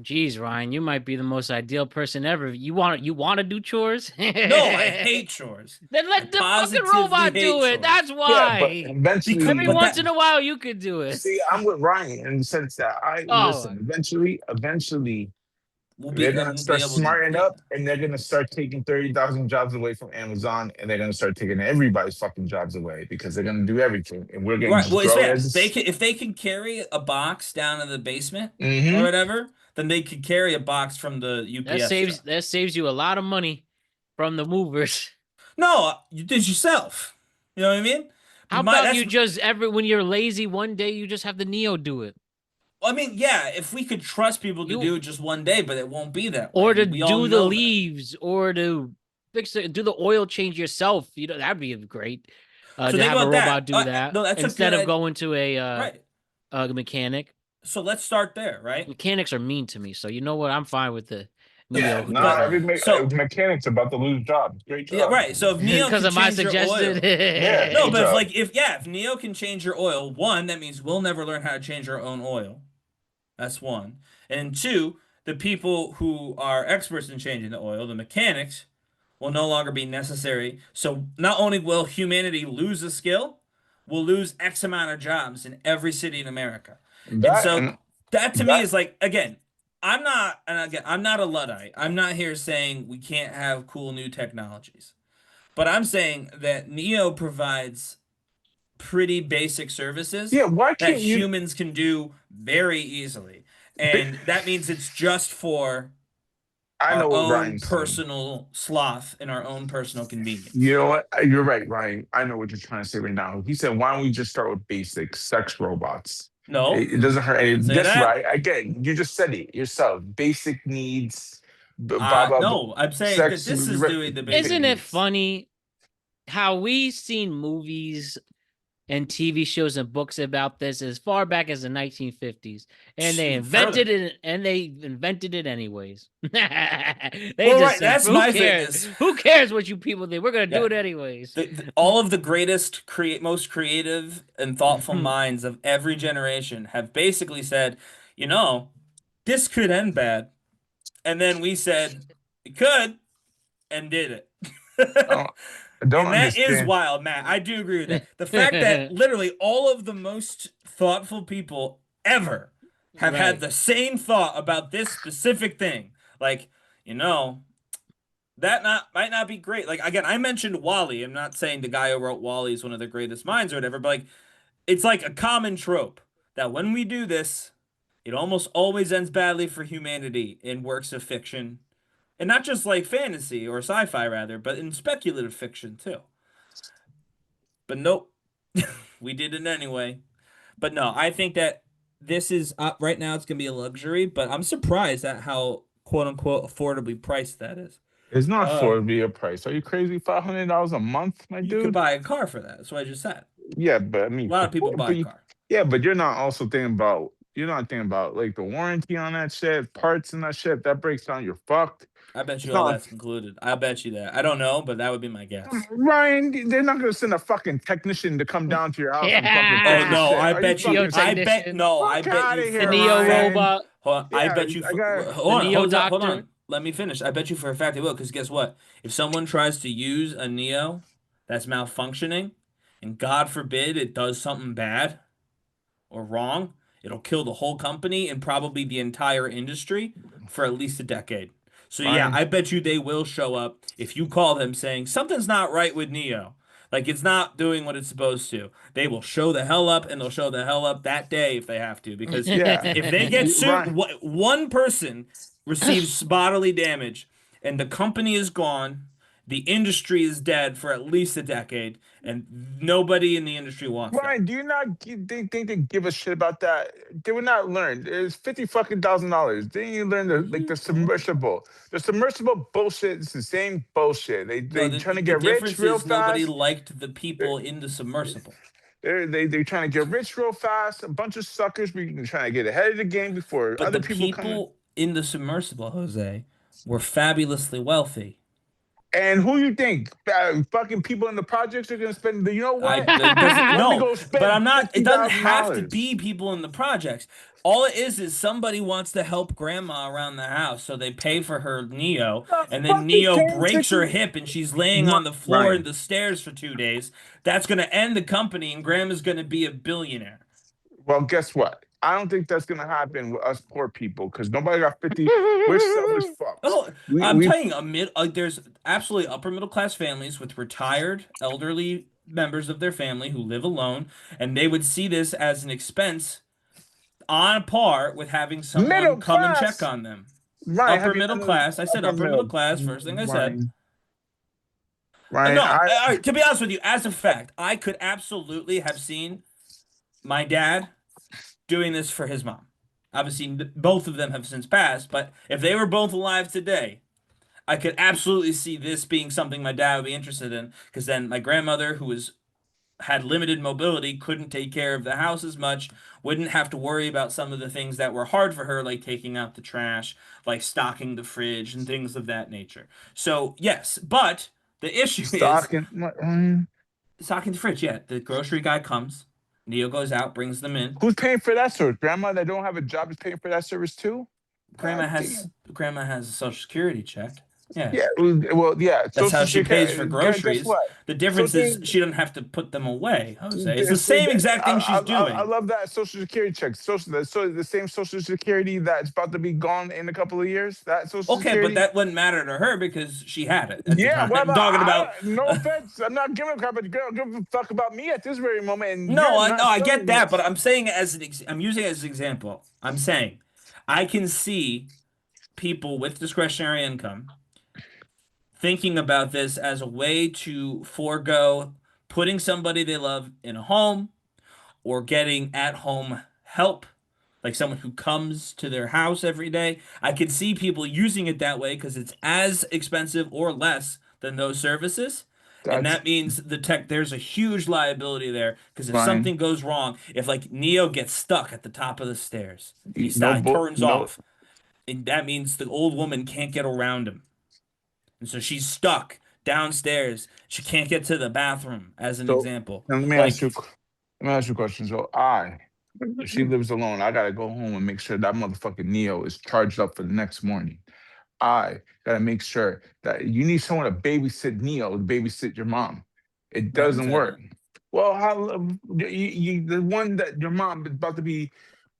Jeez, Ryan, you might be the most ideal person ever. You want to do chores? No, I hate chores. Then I let the fucking positively robot hate do it. chores. That's Yeah, why. but eventually, Every But once that- in a while, you could do it. see, I'm with Ryan in the sense that Oh. listen. Eventually, they're gonna we'll start be able to, smarting yeah. up, and they're gonna start taking 30,000 jobs away from Amazon, and they're gonna start taking everybody's fucking jobs away because they're gonna do everything, and we're gonna Right. just Well, it's grow fair. as. If they can carry a box down to the basement Mhm. or whatever, then they could carry a box from the UPS. That saves you a lot of money from the movers. No, you did yourself. You know what I mean? How about you just when you're lazy one day, you just have the Neo do it. I mean, yeah, if we could trust people to do it just one day, but it won't be that way. Or to We all do the know that. leaves, or to do the oil change yourself. That'd be great. So To think have a about that. robot do that No, that's a instead good of going to a Right. mechanic. So let's start there, right? Mechanics are mean to me, so you know what? I'm fine with the Neo. Yeah, who Nah, does that. every mechanic's about to lose jobs. Great job. Yeah, right. So if Neo because can of my change your oil, suggested. Yeah. no, Good but job. if Neo can change your oil, one, that means we'll never learn how to change our own oil. That's one. And two, the people who are experts in changing the oil, the mechanics, will no longer be necessary. So not only will humanity lose a skill, we'll lose X amount of jobs in every city in America. And so that to me is like, again, I'm not a Luddite. I'm not here saying we can't have cool new technologies. But I'm saying that Neo provides pretty basic services why that can't you? humans can do very easily. And that means it's just for I know our what own Ryan's saying. personal sloth and our own personal convenience. You know what? You're right, Ryan. I know what you're trying to say right now. He said, "Why don't we just start with basic sex robots?" No, It doesn't hurt. say That's that. right. Again, you just said it yourself. Basic needs. Blah blah. No, I'm saying sex, that this is doing the basic Isn't it needs. funny how we've seen movies and TV shows and books about this as far back as the 1950s, and they invented it, and they invented it anyways. That's my thing. Who cares what you people think? We're gonna do it anyways. All of the greatest, most creative and thoughtful minds of every generation have basically said, this could end bad, and then we said it could, and did it. I don't And that understand. is wild, Matt. I do agree with that. The fact that literally all of the most thoughtful people ever have had the same thought about this specific thing. Like, that might not be great. Like, again, I mentioned Wall-E. I'm not saying the guy who wrote Wall-E is one of the greatest minds or whatever, but like, it's like a common trope that when we do this, it almost always ends badly for humanity in works of fiction. And not just like fantasy or sci-fi, rather, but in speculative fiction, too. But nope. We did it anyway. But no, I think that this is, right now, it's going to be a luxury, but I'm surprised at how, quote-unquote, affordably priced that is. It's not affordably a price. Are you crazy? $500 a month, my dude? You could buy a car for that. That's what I just said. Yeah, but I mean, A lot of people buy a car. Yeah, but you're not also thinking about. You're not thinking about like the warranty on that shit, parts and that shit. If that breaks down, you're fucked. I bet you all that's included. I bet you that. I don't know, but that would be my guess. Ryan, they're not gonna send a fucking technician to come down to your house and fucking fix Oh your no, shit. I Are bet you. fucking I bet no. I Fuck bet outta you. here, The Neo Ryan. robot. Hold on, I Yeah, bet you. I got- Hold on. Let me finish. I bet you for a fact it will, because guess what? If someone tries to use a Neo that's malfunctioning, and God forbid it does something bad or wrong, it'll kill the whole company and probably the entire industry for at least a decade. So yeah, I bet you they will show up if you call them saying something's not right with Neo. Like, it's not doing what it's supposed to. They will show the hell up, and they'll show the hell up that day if they have to. Because if they get sued, one person receives bodily damage, and the company is gone, the industry is dead for at least a decade, and nobody in the industry wants it. Ryan, do you not think they give a shit about that? They would not learn. It's $50,000. Didn't you learn the submersible? The submersible bullshit is the same bullshit. They trying to get rich real fast. Nobody liked the people in the submersible. They're trying to get rich real fast. A bunch of suckers trying to get ahead of the game before other people come in. In the submersible, Jose, were fabulously wealthy. And who you think? Fucking people in the projects are gonna spend. You know what? No, me go spend but I'm not. It doesn't have to $50,000. be people in the projects. All it is somebody wants to help grandma around the house, so they pay for her Neo, and then Fucking Neo paying breaks her 50. hip, and she's laying on the floor Right. in the stairs for 2 days. That's gonna end the company, and grandma's gonna be a billionaire. Well, guess what? I don't think that's gonna happen with us poor people because nobody got 50. We're selfish fucks. Oh, I'm We telling you, there's absolutely upper middle class families with retired elderly members of their family who live alone, and they would see this as an expense on par with having someone middle come and check class. on them. Right. Upper middle class. I said upper middle class. First thing I said. Right. No, all right, to be honest with you, as a fact, I could absolutely have seen my dad doing this for his mom. Obviously, both of them have since passed, but if they were both alive today, I could absolutely see this being something my dad would be interested in, because then my grandmother, who had limited mobility, couldn't take care of the house as much, wouldn't have to worry about some of the things that were hard for her, like taking out the trash, like stocking the fridge, and things of that nature. So, yes, but the issue is stocking the fridge. Yeah, the grocery guy comes, Neo goes out, brings them in. Who's paying for that service? Grandma that don't have a job is paying for that service too? Grandma has a Social Security check. Yeah. Yeah. Well, yeah. That's how she pays for groceries. Guess what? The difference is she doesn't have to put them away, Jose. It's the same exact thing she's doing. I love that Social Security check. So the same Social Security that's about to be gone in a couple of years. That Social Security. But that wouldn't matter to her because she had it. Yeah, well, I'm talking about. No offense, I'm not giving a crap, but girl, give a fuck about me at this very moment. And I get that, but I'm saying I'm using it as an example. I'm saying I can see people with discretionary income thinking about this as a way to forego putting somebody they love in a home or getting at-home help, like someone who comes to their house every day. I can see people using it that way because it's as expensive or less than those services. And that means there's a huge liability there because if something goes wrong, if like Neo gets stuck at the top of the stairs, he turns off, and that means the old woman can't get around him. And so she's stuck downstairs. She can't get to the bathroom, as an example. Let me ask you a question. So if she lives alone, I gotta go home and make sure that motherfucking Neo is charged up for the next morning. I gotta make sure that you need someone to babysit Neo, to babysit your mom. It doesn't work. Well, the one that your mom is about to be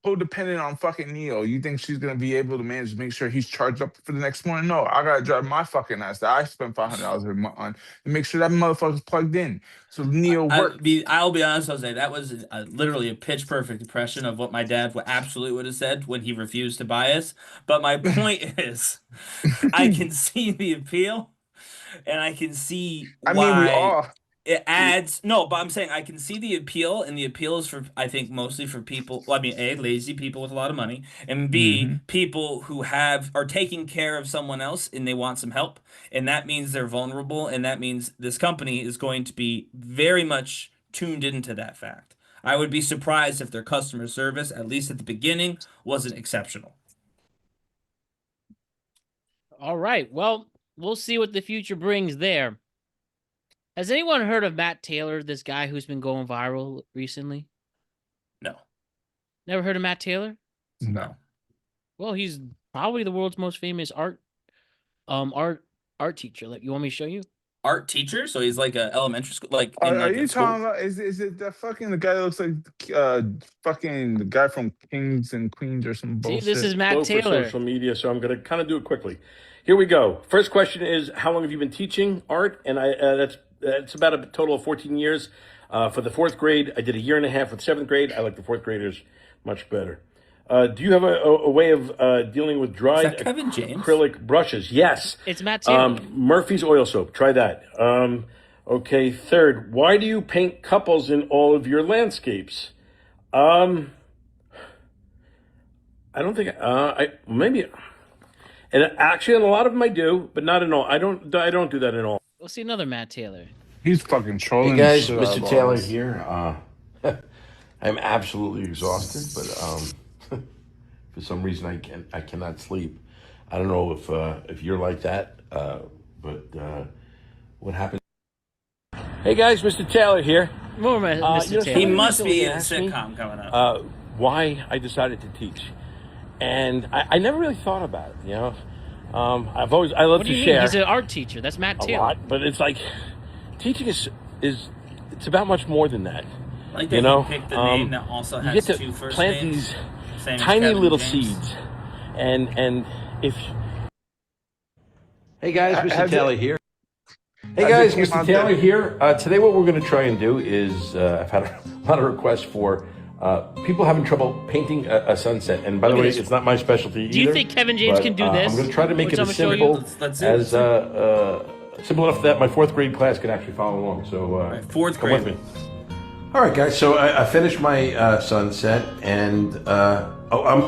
codependent on fucking Neo, you think she's gonna be able to manage to make sure he's charged up for the next morning? No, I gotta drive my fucking ass that I spent $500 a month on to make sure that motherfucker's plugged in. So Neo works. I'll be honest, Jose. That was literally a pitch perfect impression of what my dad absolutely would have said when he refused to buy us. But my point is, I can see the appeal, and I can see why. I mean, we all. It adds but I'm saying I can see the appeal, and the appeal is for, I think, mostly for people. Well, I mean, A, lazy people with a lot of money, and B, people who are taking care of someone else and they want some help, and that means they're vulnerable, and that means this company is going to be very much tuned into that fact. I would be surprised if their customer service, at least at the beginning, wasn't exceptional. All right. Well, we'll see what the future brings there. Has anyone heard of Matt Taylor, this guy who's been going viral recently? No. Never heard of Matt Taylor? No. Well, he's probably the world's most famous art teacher. Like, you want me to show you? Art teacher? So he's like a elementary school, like. Are you talking about? Is it the fucking the guy that looks like fucking the guy from Kings and Queens or some bullshit? See, this is Matt Taylor. Social media, so I'm gonna kind of do it quickly. Here we go. First question is, how long have you been teaching art? And that's about a total of 14 years. For the fourth grade, I did a year and a half with seventh grade. I like the fourth graders much better. Do you have a way of dealing with dried acrylic brushes? Yes. It's Matt Taylor. Murphy's oil soap. Try that. Okay. Third, why do you paint couples in all of your landscapes? I don't think maybe. And actually, in a lot of them I do, but not in all. I don't do that in all. We'll see another Matt Taylor. He's fucking trolling. Hey guys, Mr. Taylor here. I'm absolutely exhausted, but for some reason I cannot sleep. I don't know if you're like that, but what happened. Hey guys, Mr. Taylor here. More Mr. Taylor. He must be in a Asked me, sitcom coming up. Why I decided to teach, and I never really thought about it. You know, I love What do to you share. mean? He's an art teacher. That's Matt a Taylor. lot, but it's like teaching is it's about much more than that. Like that you know, picked the name that also you has get to two first plant names, these same as tiny Kevin little James. seeds, and if Hey guys, Mr. Has Taylor it- here. Hey Hey guys, guys, Mr. Taylor here. Today what we're going to try and do is, I've had a lot of requests for people having trouble painting a sunset. And by the Look at way, this. it's not my specialty either. Do you think Kevin James but, can do this? I'm going to try to make Which it I'm as gonna show you? simple Let's do it. simple enough that my 4th grade class can actually follow along. So Fourth come grade. with me. All right, guys. So I finished my sunset, and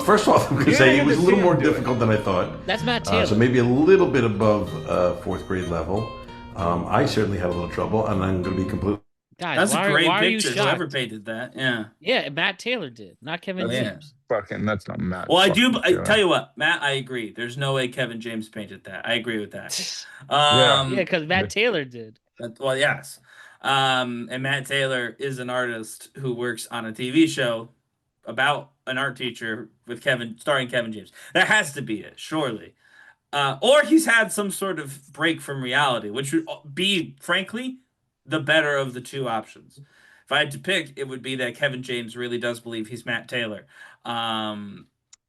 first off, I'm going to say it was a little more difficult than I thought. That's Matt Taylor. So maybe a little bit above 4th grade level. I certainly had a little trouble, and I'm going to be completely. Guys, That's why, a great why are you picture. shocked? Whoever painted that, yeah. Yeah, Matt Taylor did, not Kevin Yeah. James. Fucking, that's not Matt. Well, I do. fucking I Taylor. tell you what, Matt. I agree. There's no way Kevin James painted that. I agree with that. Yeah, because Matt Taylor did. Well, yes. And Matt Taylor is an artist who works on a TV show about an art teacher with starring Kevin James. That has to be it, surely. Or he's had some sort of break from reality, which would be, frankly, the better of the two options. If I had to pick, it would be that Kevin James really does believe he's Matt Taylor. And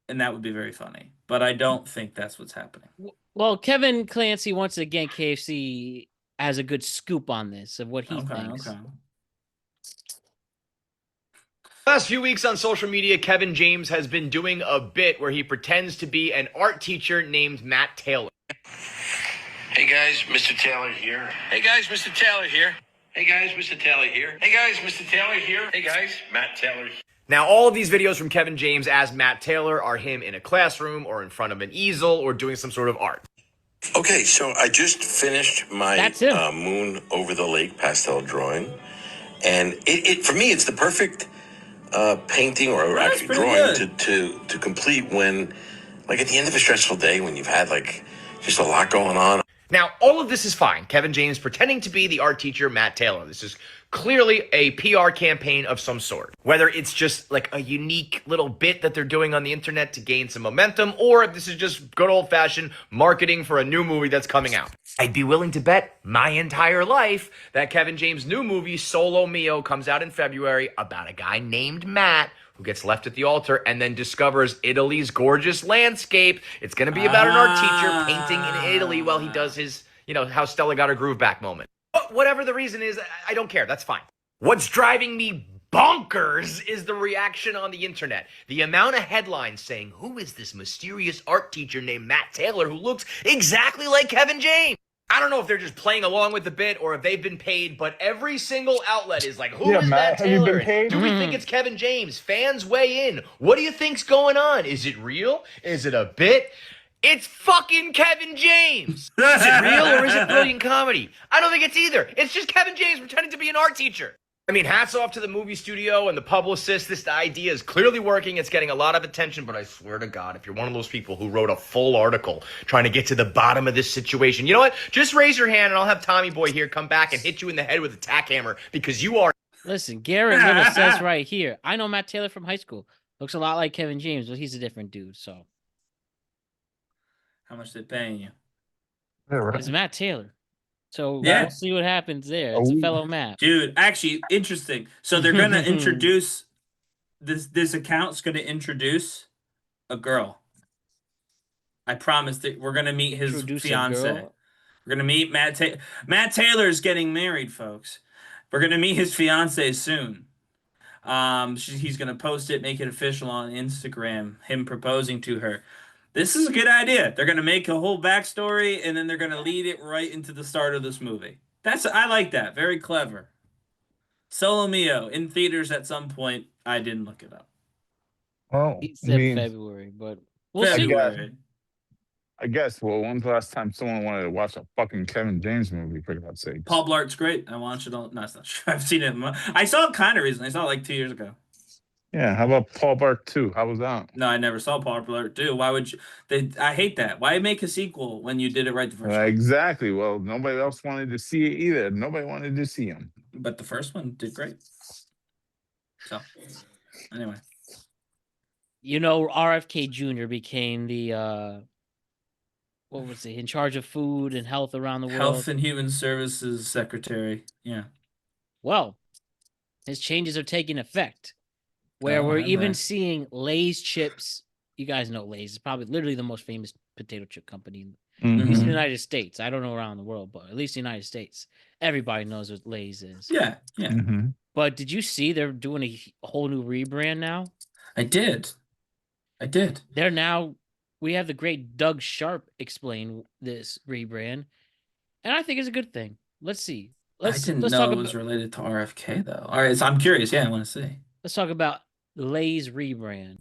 that would be very funny. But I don't think that's what's happening. Well, Kevin Clancy, once again, KFC has a good scoop on this of what he thinks. Okay. Last few weeks on social media, Kevin James has been doing a bit where he pretends to be an art teacher named Matt Taylor. Hey guys, Mr. Taylor here. Hey guys, Mr. Taylor here. Hey guys, Mr. Taylor here. Hey guys, Mr. Taylor here. Hey guys, Matt Taylor. Now, all of these videos from Kevin James as Matt Taylor are him in a classroom or in front of an easel or doing some sort of art. Okay, so I just finished my moon over the lake pastel drawing, and it for me it's the perfect painting or actually drawing to complete when, like, at the end of a stressful day when you've had like just a lot going on. Now, all of this is fine. Kevin James pretending to be the art teacher, Matt Taylor. This is clearly a PR campaign of some sort. Whether it's just like a unique little bit that they're doing on the internet to gain some momentum, or if this is just good old-fashioned marketing for a new movie that's coming out. I'd be willing to bet my entire life that Kevin James' new movie, Solo Mio, comes out in February about a guy named Matt who gets left at the altar and then discovers Italy's gorgeous landscape. It's going to be about an art teacher painting in Italy while he does his, how Stella got her groove back moment. But whatever the reason is, I don't care. That's fine. What's driving me bonkers is the reaction on the internet. The amount of headlines saying, who is this mysterious art teacher named Matt Taylor who looks exactly like Kevin James? I don't know if they're just playing along with the bit or if they've been paid, but every single outlet is like, who is Matt have you Taylor? been paid? Do we think it's Kevin James? Fans weigh in. What do you think's going on? Is it real? Is it a bit? It's fucking Kevin James. Is it real or is it brilliant comedy? I don't think it's either. It's just Kevin James pretending to be an art teacher. I mean, hats off to the movie studio and the publicist. This idea is clearly working. It's getting a lot of attention, but I swear to God, if you're one of those people who wrote a full article trying to get to the bottom of this situation, you know what? Just raise your hand and I'll have Tommy Boy here come back and hit you in the head with a tack hammer because you are... Listen, Garrett Little says right here, I know Matt Taylor from high school. Looks a lot like Kevin James, but he's a different dude, so. How much they paying you? It's Matt Taylor. So Yeah. we'll see what happens there. It's a fellow Matt. Dude, actually, interesting. So they're going to introduce, this account's going to introduce a girl. I promise that we're going to meet his Introduce a fiance. girl? We're going to meet Matt Taylor's getting married, folks. We're going to meet his fiance soon. He's going to post it, make it official on Instagram, him proposing to her. This is a good idea. They're going to make a whole backstory, and then they're going to lead it right into the start of this movie. I like that. Very clever. Solo Mio in theaters at some point. I didn't look it up. Well, He said February, but we'll see. I guess. Well, when's the last time someone wanted to watch a fucking Kevin James movie, for God's sake? Paul Blart's great. I watched it all. No, it's not true. I've seen it. I saw it kind of recently. I saw it like 2 years ago. Yeah, how about Paul Blart 2? How was that? No, I never saw Paw Blart 2. Why would you? I hate that. Why make a sequel when you did it right the first time? Exactly. Well, nobody else wanted to see it either. Nobody wanted to see him. But the first one did great. So, anyway. You know, RFK Jr. became the what was it, in charge of food and health around the world? Health and Human Services Secretary. Yeah. Well, his changes are taking effect, where we're even seeing Lay's chips. You guys know Lay's is probably literally the most famous potato chip company, at least in the United States. I don't know around the world, but at least in the United States, everybody knows what Lay's is. Yeah, yeah. But did you see they're doing a whole new rebrand now? I did. They're now, we have the great Doug Sharp explain this rebrand, and I think it's a good thing. Let's see. I didn't know it was related to RFK though. All right, so I'm curious. Yeah, I want to see. Let's talk about Lay's rebrand.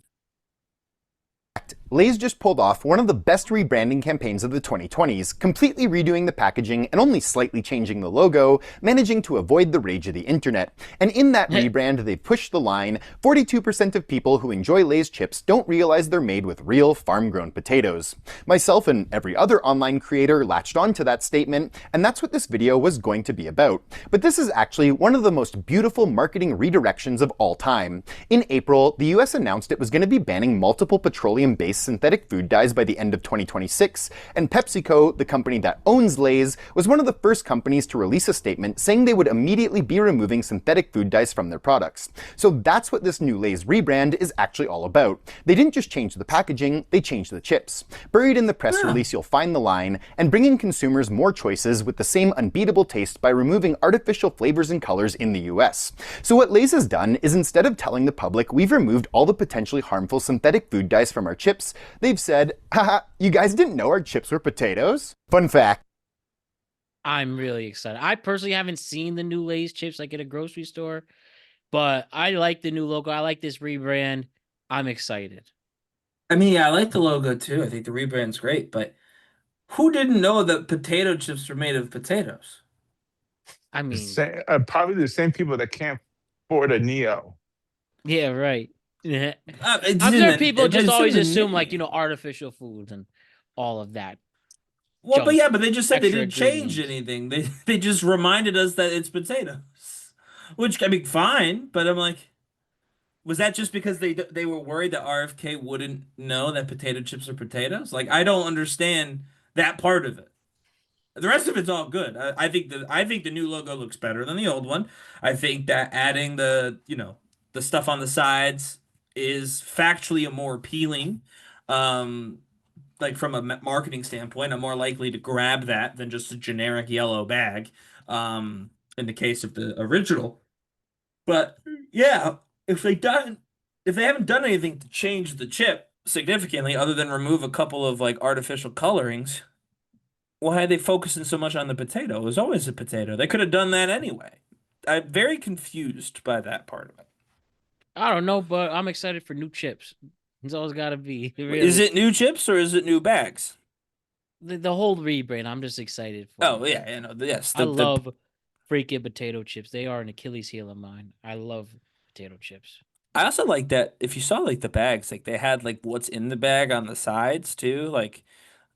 Lay's just pulled off one of the best rebranding campaigns of the 2020s, completely redoing the packaging and only slightly changing the logo, managing to avoid the rage of the internet. And in that rebrand, they pushed the line, 42% of people who enjoy Lay's chips don't realize they're made with real farm-grown potatoes. Myself and every other online creator latched onto that statement, and that's what this video was going to be about. But this is actually one of the most beautiful marketing redirections of all time. In April, the US announced it was going to be banning multiple petroleum-based synthetic food dyes by the end of 2026, and PepsiCo, the company that owns Lay's, was one of the first companies to release a statement saying they would immediately be removing synthetic food dyes from their products. So that's what this new Lay's rebrand is actually all about. They didn't just change the packaging, they changed the chips. Buried in the press release, you'll find the line, and bringing consumers more choices with the same unbeatable taste by removing artificial flavors and colors in the US. So what Lay's has done is, instead of telling the public we've removed all the potentially harmful synthetic food dyes from our chips, they've said, haha, you guys didn't know our chips were potatoes? Fun fact. I'm really excited. I personally haven't seen the new Lay's chips like at a grocery store, but I like the new logo. I like this rebrand. I'm excited. I mean, yeah, I like the logo too. I think the rebrand's great, but who didn't know that potato chips were made of potatoes? I mean, probably the same people that can't afford a Neo. Yeah, right. Yeah. I'm sure people just always assume, like, you know, artificial foods and all of that. Well, but yeah, but they just said they didn't change anything. They just reminded us that it's potatoes, which, I mean, fine. But I'm like, was that just because they were worried that RFK wouldn't know that potato chips are potatoes? Like, I don't understand that part of it. The rest of it's all good. I think the new logo looks better than the old one. I think that adding the stuff on the sides is factually more appealing. Like from a marketing standpoint, I'm more likely to grab that than just a generic yellow bag. In the case of the original, but yeah, if they haven't done anything to change the chip significantly, other than remove a couple of like artificial colorings, why are they focusing so much on the potato? It was always a potato. They could have done that anyway. I'm very confused by that part of it. I don't know, but I'm excited for new chips. It's always got to be. Really. Is it new chips or is it new bags? The whole rebrand, I'm just excited for. Oh, yeah, yes. I love freaking potato chips. They are an Achilles heel of mine. I love potato chips. I also like that if you saw like the bags, like they had like what's in the bag on the sides too. Like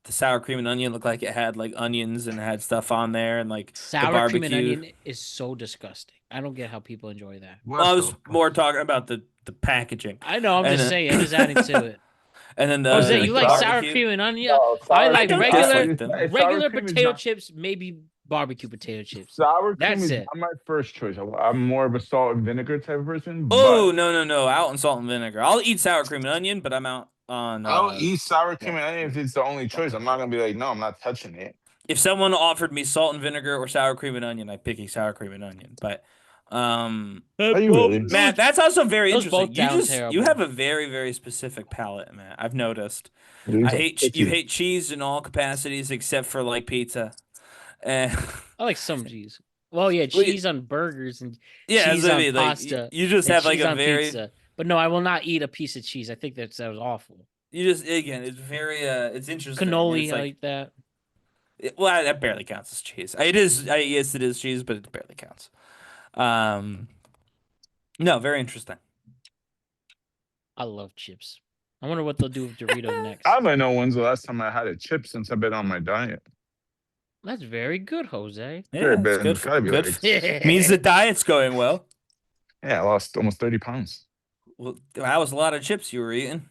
the sour cream and onion looked like it had like onions and had stuff on there, and like sour the barbecue. Cream and onion is so disgusting. I don't get how people enjoy that. Well, I was more talking about the packaging. I know. I'm just saying. I'm just adding to it. And then you like sour cream and onion? No, I like regular potato chips, maybe barbecue potato chips. Sour cream is not my first choice. I'm more of a salt and vinegar type of person. Oh, no. Out on salt and vinegar. I'll eat sour cream and onion, but I'm out on... I'll eat sour cream and onion if it's the only choice. I'm not going to be like, no, I'm not touching it. If someone offered me salt and vinegar or sour cream and onion, I'd pick a sour cream and onion. But... Matt, that's also very interesting. You have a very, very specific palate, Matt. I've noticed. You hate cheese in all capacities except for like pizza. I like some cheese. Well, yeah, cheese on burgers and cheese on pasta. You just have like a very pizza. But no, I will not eat a piece of cheese. I think that was awful. You just it's very it's interesting. Cannoli, I like that. Well, that barely counts as cheese. It is. Yes, it is cheese, but it barely counts. No, very interesting. I love chips. I wonder what they'll do with Doritos next. I don't know when's the last time I had a chip since I've been on my diet. That's very good, Jose. Yeah, it's good. Means the diet's going well. Yeah, I lost almost 30 pounds. Well, that was a lot of chips you were eating.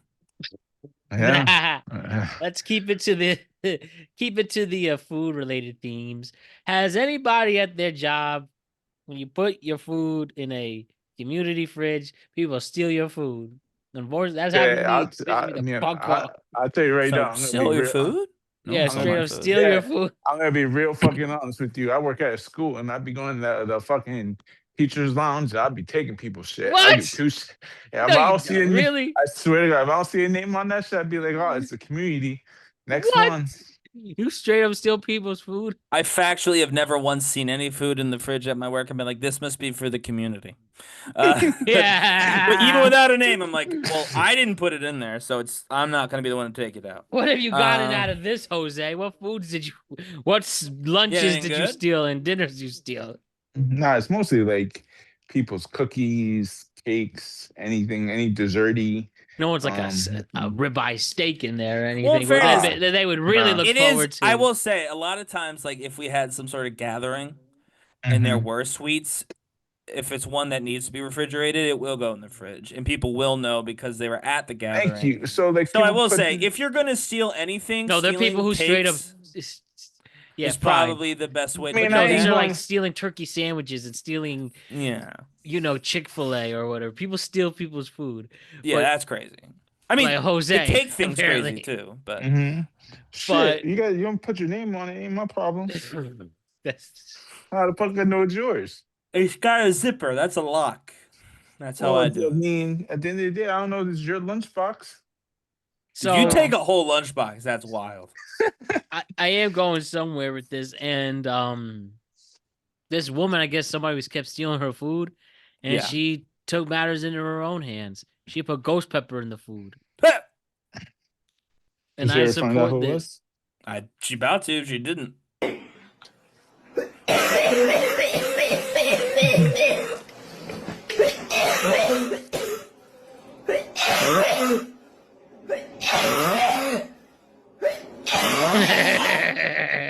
Yeah. Let's keep it to the food related themes. Has anybody at their job, when you put your food in a community fridge, people steal your food? Unfortunately, that's happened to me. I'll tell you right now. Steal your food? Yeah, straight up steal your food. I'm gonna be real fucking honest with you. I work at a school, and I'd be going to the fucking teachers' lounge. I'd be taking people's shit. What? I get too. Yeah, No, if I you don't see a don't. name, Really? I swear to God, if I don't see a name on that shit, I'd be like, oh, it's the community. Next What? one. You straight up steal people's food? I factually have never once seen any food in the fridge at my work and been like, this must be for the community. Yeah. But even without a name, I'm like, well, I didn't put it in there, so I'm not going to be the one to take it out. What have you gotten out of this, Jose? What lunches did you steal and dinners you steal? Nah, it's mostly like people's cookies, cakes, anything, any desserty. No one's like a ribeye steak in there or anything. Well, fair enough. They would really look forward to. I will say, a lot of times, like if we had some sort of gathering and there were sweets, if it's one that needs to be refrigerated, it will go in the fridge, and people will know because they were at the gathering. Thank you. So I will say, if you're gonna steal anything, no, there are people who straight up. Is probably the best way. No, these are like stealing turkey sandwiches and stealing, Chick-fil-A or whatever. People steal people's food. Yeah, but, that's crazy. I mean, like Jose, the cake thing's apparently. crazy too, but. Shit, you don't put your name on it, ain't my problem. How the fuck I know it's yours? It's got a zipper. That's a lock. That's how I do it. I mean, at the end of the day, I don't know. This is your lunchbox. So you take a whole lunchbox. That's wild. I am going somewhere with this, and this woman, I guess somebody was kept stealing her food, and she took matters into her own hands. She put ghost pepper in the food. And I support this. She about to if she didn't.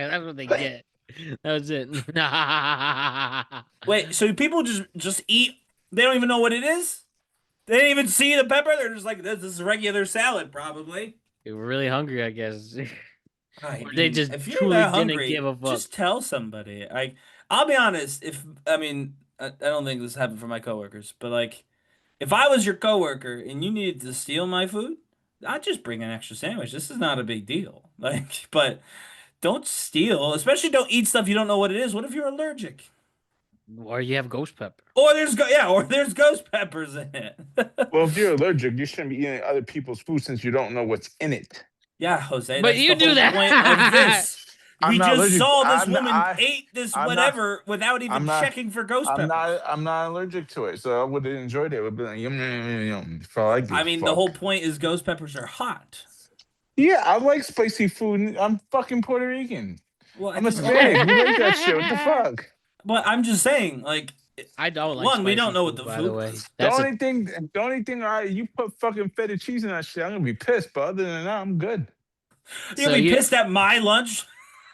That's what they get. That was it. Wait, so people just eat? They don't even know what it is? They didn't even see the pepper? They're just like, this is regular salad, probably. They were really hungry, I guess. They just if you're that hungry, didn't give a fuck. Just tell somebody. I'll be honest. I don't think this happened for my coworkers, but like, if I was your coworker and you needed to steal my food, I'd just bring an extra sandwich. This is not a big deal. But don't steal, especially don't eat stuff you don't know what it is. What if you're allergic? Or you have ghost pepper. Or there's ghost peppers in it. Well, if you're allergic, you shouldn't be eating other people's food since you don't know what's in it. Yeah, Jose. But you do that. Point of this. We just saw this woman ate this whatever without even checking for ghost peppers. I'm not allergic to it, so I would have enjoyed it. It would be like yum yum yum. I mean, the whole point is ghost peppers are hot. Yeah, I like spicy food. I'm fucking Puerto Rican. Well, I'm Hispanic. We like that shit. What the fuck? But I'm just saying, like, I don't like. One, we don't know what the food is. The only thing, you put fucking feta cheese in that shit, I'm gonna be pissed. But other than that, I'm good. You're gonna be pissed at my lunch?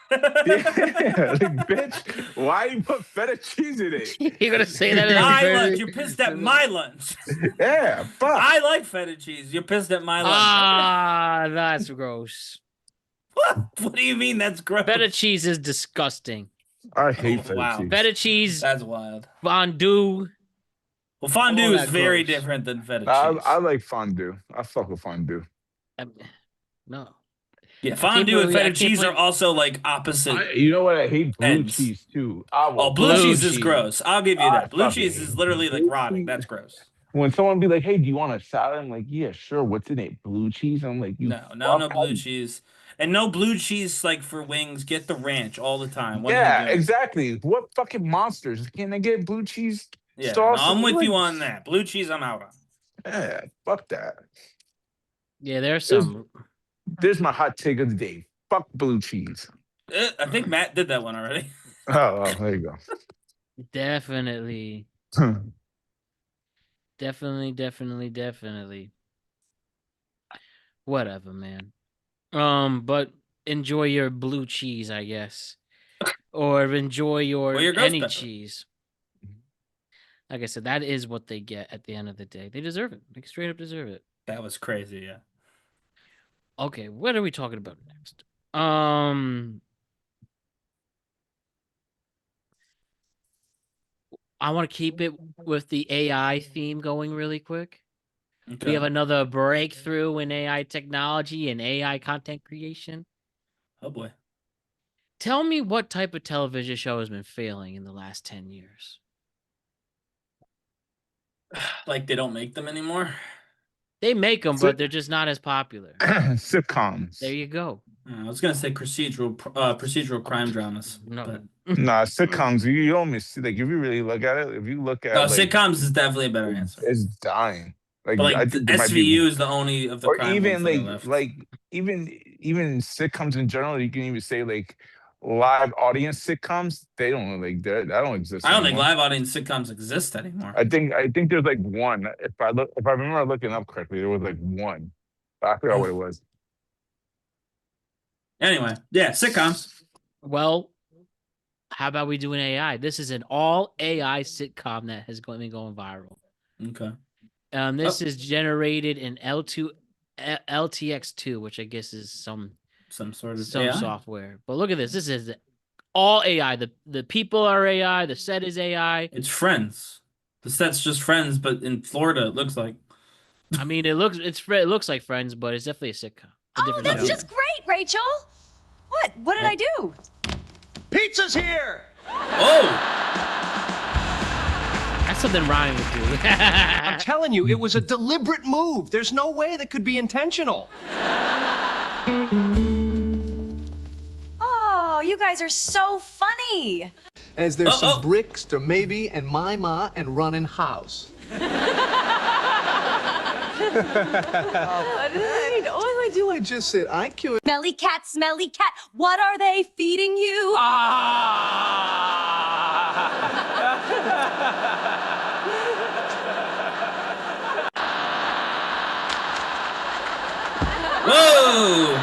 Yeah, like, bitch, why you put feta cheese in it? You're gonna say that in my lunch. You're pissed at my lunch. Yeah, fuck. I like feta cheese. You're pissed at my lunch. Ah, that's gross. What do you mean that's gross? Feta cheese is disgusting. I hate feta cheese. Feta cheese. That's wild. Fondue. Well, fondue is very different than feta cheese. I like fondue. I fuck with fondue. No. Yeah, fondue and feta cheese are also like opposite. You know what? I hate blue cheese too. Blue cheese is gross. I'll give you that. Blue cheese is literally like rotting. That's gross. When someone be like, "Hey, do you want a salad?" I'm like, "Yeah, sure. What's in it? Blue cheese?" I'm like, No blue cheese, and no blue cheese like for wings. Get the ranch all the time. What yeah, exactly. What fucking monsters? Can I get blue cheese sauce? I'm with you on that. Blue cheese, I'm out on. Yeah, fuck that. Yeah, there's some. There's my hot take of the day. Fuck blue cheese. I think Matt did that one already. Oh, there you go. Definitely. Definitely. Whatever, man. But enjoy your blue cheese, I guess, or enjoy your any cheese. Like I said, that is what they get at the end of the day. They deserve it. They straight up deserve it. That was crazy, yeah. Okay, what are we talking about next? I want to keep it with the AI theme going really quick. Okay. We have another breakthrough in AI technology and AI content creation. Oh boy. Tell me what type of television show has been failing in the last 10 years. Like they don't make them anymore? They make them, but they're just not as popular. Sitcoms. There you go. I was gonna say procedural crime dramas. No, but... nah, sitcoms. You don't miss. Like if you really look at it, if you look at sitcoms is definitely a better answer. It's dying. Like, but like I think SVU is the only of the or crime even ones like even sitcoms in general. You can even say like live audience sitcoms. They don't that don't exist. I don't think live audience sitcoms exist anymore. I think there's like one. If I remember looking up correctly, there was like one. I forgot what it was. Anyway, yeah, sitcoms. Well, how about we do an AI? This is an all AI sitcom that has been going viral. Okay. This is generated in LTX2, which I guess is some sort of AI? software. But look at this. This is all AI. The people are AI. The set is AI. It's Friends. The set's just Friends, but in Florida, it looks like. I mean, it looks like Friends, but it's definitely a sitcom. Oh, that's show. just great, Rachel. What did I do? Pizza's here. Oh. That's something Ryan would do. I'm telling you, it was a deliberate move. There's no way that could be intentional. Oh, you guys are so funny. As there's some bricks to maybe and my ma and running house. All I do, I just said IQ. Smelly cat, what are they feeding you? Whoa!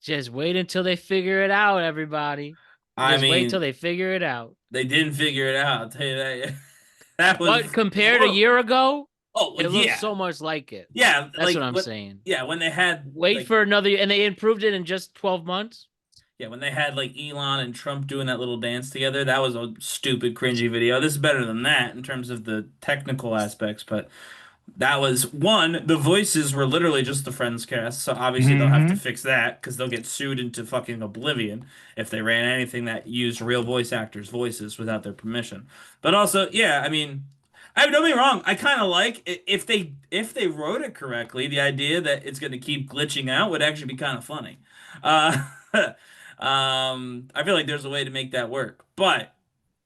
Just wait until they figure it out, everybody. Wait till they figure it out. They didn't figure it out. I'll tell you that. That was. But compared a year ago, it looks so much like it. Yeah, that's what I'm saying. Yeah, when they had for another year, and they improved it in just 12 months. Yeah, when they had like Elon and Trump doing that little dance together, that was a stupid, cringy video. This is better than that in terms of the technical aspects, but that was one. The voices were literally just the Friends cast, so obviously they'll have to fix that because they'll get sued into fucking oblivion if they ran anything that used real voice actors' voices without their permission. But also, yeah, I mean, don't get me wrong. I kind of like if they wrote it correctly, the idea that it's going to keep glitching out would actually be kind of funny. I feel like there's a way to make that work, but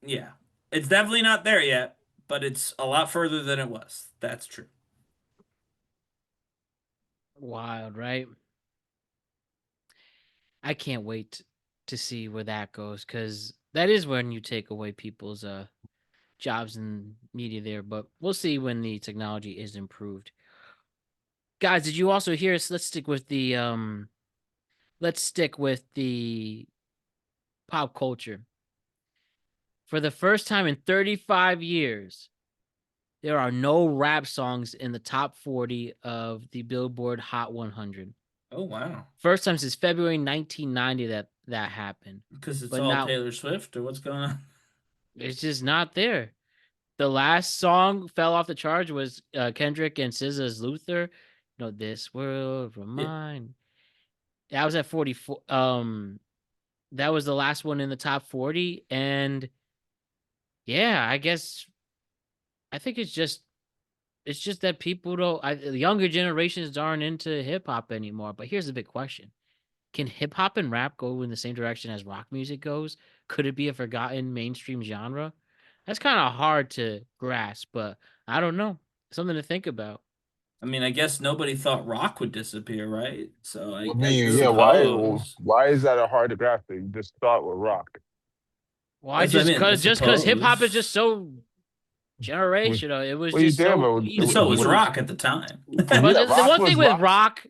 yeah, it's definitely not there yet. But it's a lot further than it was. That's true. Wild, right? I can't wait to see where that goes, because that is when you take away people's jobs in media there. But we'll see when the technology is improved. Guys, did you also hear us? Let's stick with the pop culture. For the first time in 35 years, there are no rap songs in the top 40 of the Billboard Hot 100. Oh, wow. First time since February 1990 that happened. Because it's all Taylor Swift, or what's going on? It's just not there. The last song fell off the charts was Kendrick and SZA's Luther. This world for mine. Yeah. That was at 44. That was the last one in the top 40, and yeah, I think it's just that people the younger generations aren't into hip hop anymore. But here's the big question. Can hip hop and rap go in the same direction as rock music goes? Could it be a forgotten mainstream genre? That's kind of hard to grasp, but I don't know. Something to think about. I mean, I guess nobody thought rock would disappear, right? So I yeah, why is that a hard to grasp? You just thought with rock. Why? Just because hip hop is just so generational. It was What are you just thinking so about? easy. So was rock at the time. But Yeah, the one thing with rock. rock,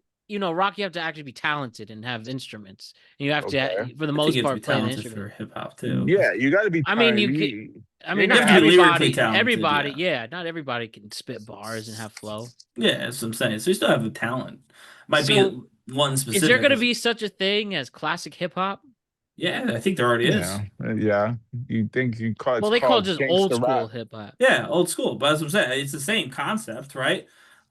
rock, you have to actually be talented and have instruments. And you have to, for the I think most you have to part, be play an talented instrument. for hip hop too. Yeah, you got to be. I mean, You not have to be lyrically everybody, talented, yeah, not everybody can spit bars and have flow. Yeah, that's what I'm saying. So you still have the talent. Might be So, one specific. Is there going to be such a thing as classic hip hop? Yeah, I think there already is. Yeah. You think you call it? Well, they call it just old gangster school rap. hip hop. Yeah, old school. But as I'm saying, it's the same concept, right?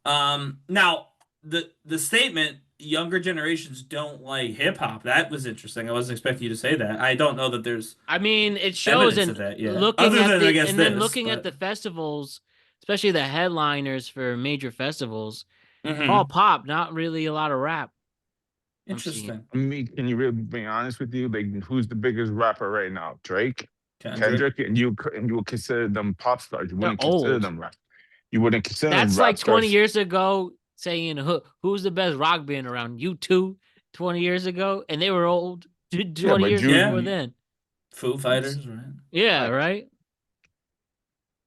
Now the statement younger generations don't like hip hop, that was interesting. I wasn't expecting you to say that. I don't know that there's I mean, it shows evidence in of that yet. looking Other at than, the I guess, and then this, looking at but- the festivals, especially the headliners for major festivals, Mhm. all pop, not really a lot of rap. Interesting. I mean, can you really be honest with you? Like, who's the biggest rapper right now? Drake, Kendrick? and you would consider them pop stars. You wouldn't They're consider old. them rap. You wouldn't consider them That's rap like 20 stars. years ago saying who's the best rock band around? U2 20 years ago, and they were old 20 but years before then. Foo Fighters, right? Yeah, right.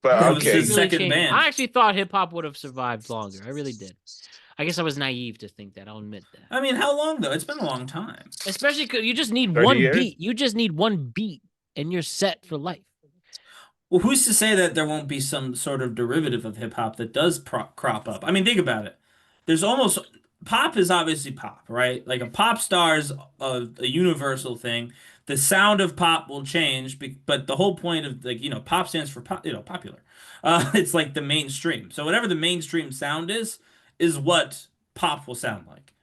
But That was okay, his second changed. band. I actually thought hip hop would have survived longer. I really did. I guess I was naive to think that. I'll admit that. I mean, how long though? It's been a long time. Especially because you just need 30 one years? beat. You just need one beat, and you're set for life. Well, who's to say that there won't be some sort of derivative of hip hop that does crop up? I mean, think about it. There's almost pop is obviously pop, right? Like a pop star is a universal thing. The sound of pop will change, but the whole point of pop stands for popular. It's like the mainstream. So whatever the mainstream sound is what pop will sound like.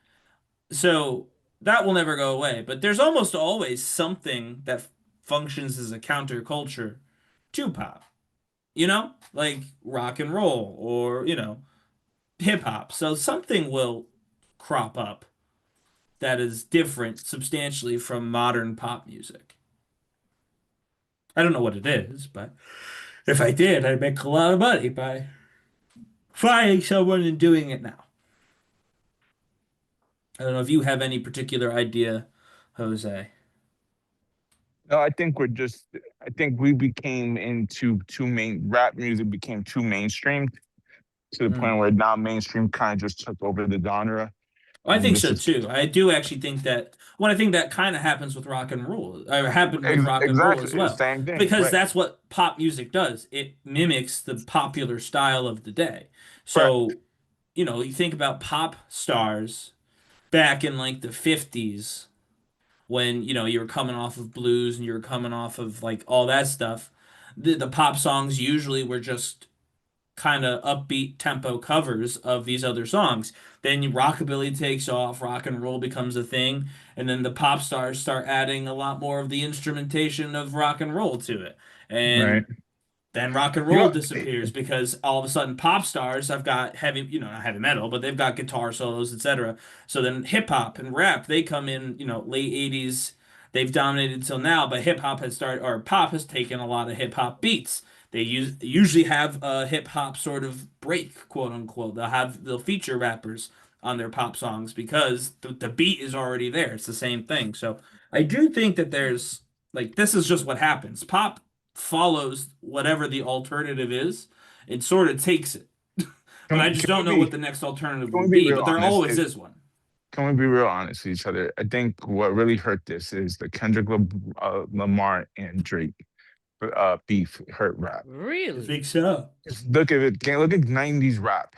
So that will never go away. But there's almost always something that functions as a counterculture to pop. Like rock and roll or, hip hop. So something will crop up that is different substantially from modern pop music. I don't know what it is, but if I did, I'd make a lot of money by finding someone and doing it now. I don't know if you have any particular idea, Jose. no, I think we became into rap music became too mainstream to the point where now mainstream kind of just took over the genre. I think so too. I do actually think that. Well, I think that kind of happens with rock and roll. Or happened with rock and roll as well. Same thing, Because right. that's what pop music does. It mimics the popular style of the day. So, you think about pop stars back in like the 50s when, you were coming off of blues and you were coming off of like all that stuff. The pop songs usually were just kind of upbeat tempo covers of these other songs. Then rockabilly takes off, rock and roll becomes a thing, and then the pop stars start adding a lot more of the instrumentation of rock and roll to it. And then rock and roll disappears because all of a sudden pop stars have got heavy, not heavy metal, but they've got guitar solos, etc. So then hip hop and rap, they come in, late 80s. They've dominated till now, but hip hop has started, or pop has taken a lot of hip hop beats. They usually have a hip hop sort of break, quote unquote. They'll feature rappers on their pop songs because the beat is already there. It's the same thing. So I do think that there's this is just what happens. Pop follows whatever the alternative is. It sort of takes it. But I just don't know what the next alternative will be. But there always is one. Can we be real honest with each other? I think what really hurt this is the Kendrick Lamar and Drake beef hurt rap. Really? I think so. Look at it. Look at 90s rap.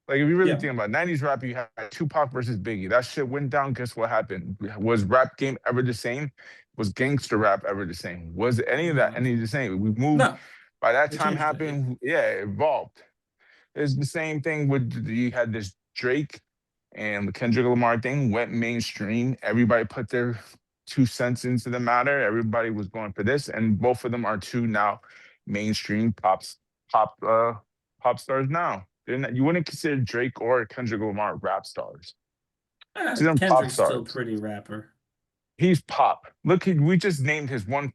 Like, if you really think about 90s rap, you had Tupac versus Biggie. That shit went down. Guess what happened? Was rap game ever the same? Was gangster rap ever the same? Was any of that any the same? We moved. No. By that time happened, it evolved. It's the same thing with, you had this Drake and the Kendrick Lamar thing went mainstream. Everybody put their 2 cents into the matter. Everybody was going for this, and both of them are two now mainstream pop stars now. You wouldn't consider Drake or Kendrick Lamar rap stars. Kendrick's still pretty rapper. He's pop. Look, we just named his one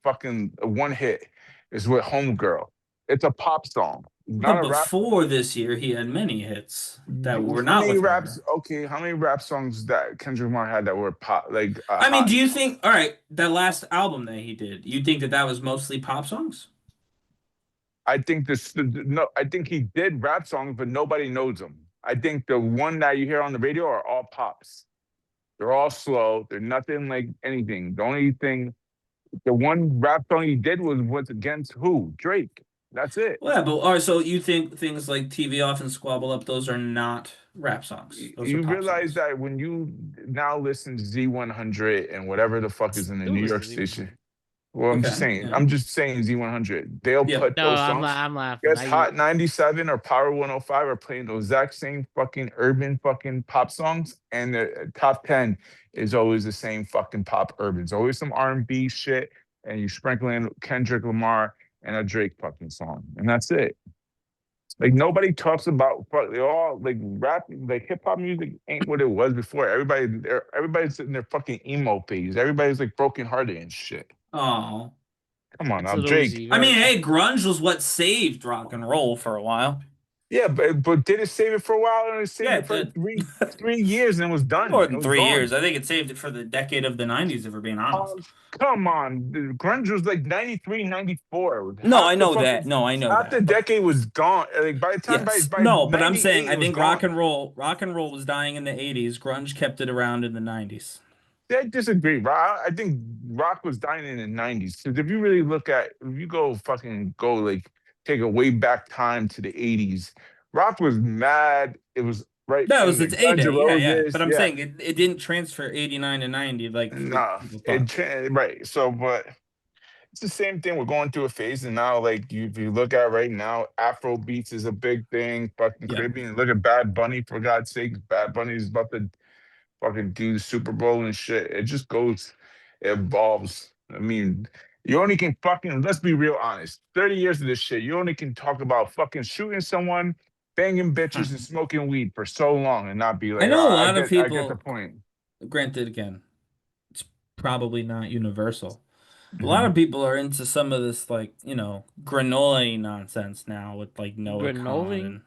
hit is with Homegirl. It's a pop song. Not But a rap. before this year, he had many hits that were not with raps. Okay, how many rap songs that Kendrick Lamar had that were pop? I mean, do you think? All right, that last album that he did, you think that was mostly pop songs? I think no, I think he did rap songs, but nobody knows them. I think the one that you hear on the radio are all pops. They're all slow. They're nothing like anything. The only thing, the one rap song he did was against who? Drake. That's it. Well, yeah, but all right, so you think things like TV Off and Squabble Up, those are not rap songs? Those are You pop realize songs. that when you now listen to Z100 and whatever the fuck is in the Still New listen York to station. Well, I'm just Okay, saying. yeah. I'm just saying Z100. They'll Yep. put No, those I'm songs. I'm laughing. Guess Hot 97 or Power 105 are playing those exact same fucking urban fucking pop songs, and the top 10 is always the same fucking pop urban. It's always some R&B shit, and you sprinkle in Kendrick Lamar and a Drake fucking song, and that's it. Like nobody talks about they all like rap, like hip hop music ain't what it was before. Everybody's in their fucking emo phase. Everybody's like broken hearted and shit. Oh, Come on That's now, a little Drake. easy. I mean, hey, grunge was what saved rock and roll for a while. Yeah, but did it save it for a while? And it saved Yeah, it for it did. 3 years and it was done. More It than was 3 years. gone. I think it saved it for the decade of the 90s, if we're being honest. Come on, the grunge was like 93, 94. No, I know that. No, I know Half the that. But decade was gone. Like by the time yes. by No, but I'm 98, saying I it was think gone. rock and roll was dying in the 80s. Grunge kept it around in the 90s. I disagree. I think rock was dying in the 90s. Because if you really look at, if you go like take a way back time to the 80s, rock was mad. It was right That in was the its Guns N' A-Day. Yeah, yeah. Roses. But I'm Yeah. saying it didn't transfer 89 to 90 like No, people thought. right. So, but it's the same thing. We're going through a phase, and now, like if you look at right now, Afro beats is a big thing. Fucking Yeah. Caribbean. Look at Bad Bunny, for God's sake. Bad Bunny is about to fucking do the Super Bowl and shit. It just goes, it evolves. I mean, you only can fucking, let's be real honest. 30 years of this shit, you only can talk about fucking shooting someone, banging bitches, and smoking weed for so long and not be I like, know a "Ah, lot of I get the people, point." granted, again, it's probably not universal. A lot Mhm. of people are into some of this, like, granola nonsense now with, like, Noah Khan Granola? and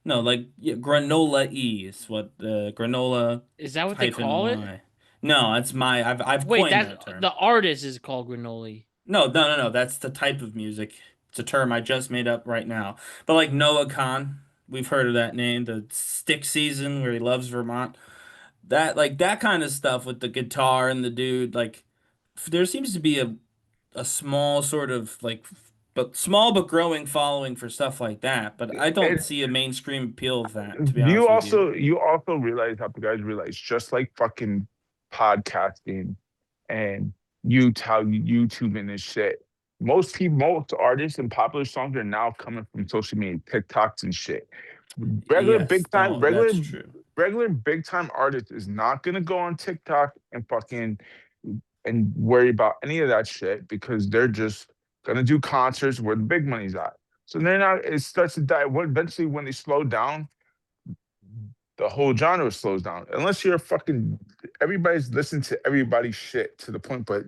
no, like granola is what the granola Is that what they hyphen call it? Y. No, that's I've Wait, coined that's that term. the artist is called Granoli. No. That's the type of music. It's a term I just made up right now. But like Noah Khan, we've heard of that name. The Stick Season, where he loves Vermont. That kind of stuff with the guitar and the dude. Like, there seems to be a small sort of like, but small but growing following for stuff like that. But I don't And see a mainstream appeal of that. To be honest with you also realize how the guys realize, just like fucking podcasting and YouTube and this shit. Most artists and popular songs are now coming from social media, TikToks and shit. Regular Yes, big time, no, that's true. regular big time artist is not gonna go on TikTok and fucking and worry about any of that shit because they're just gonna do concerts where the big money's at. So then it starts to die. Eventually, when they slow down, the whole genre slows down. Unless you're fucking, everybody's listening to everybody's shit to the point, but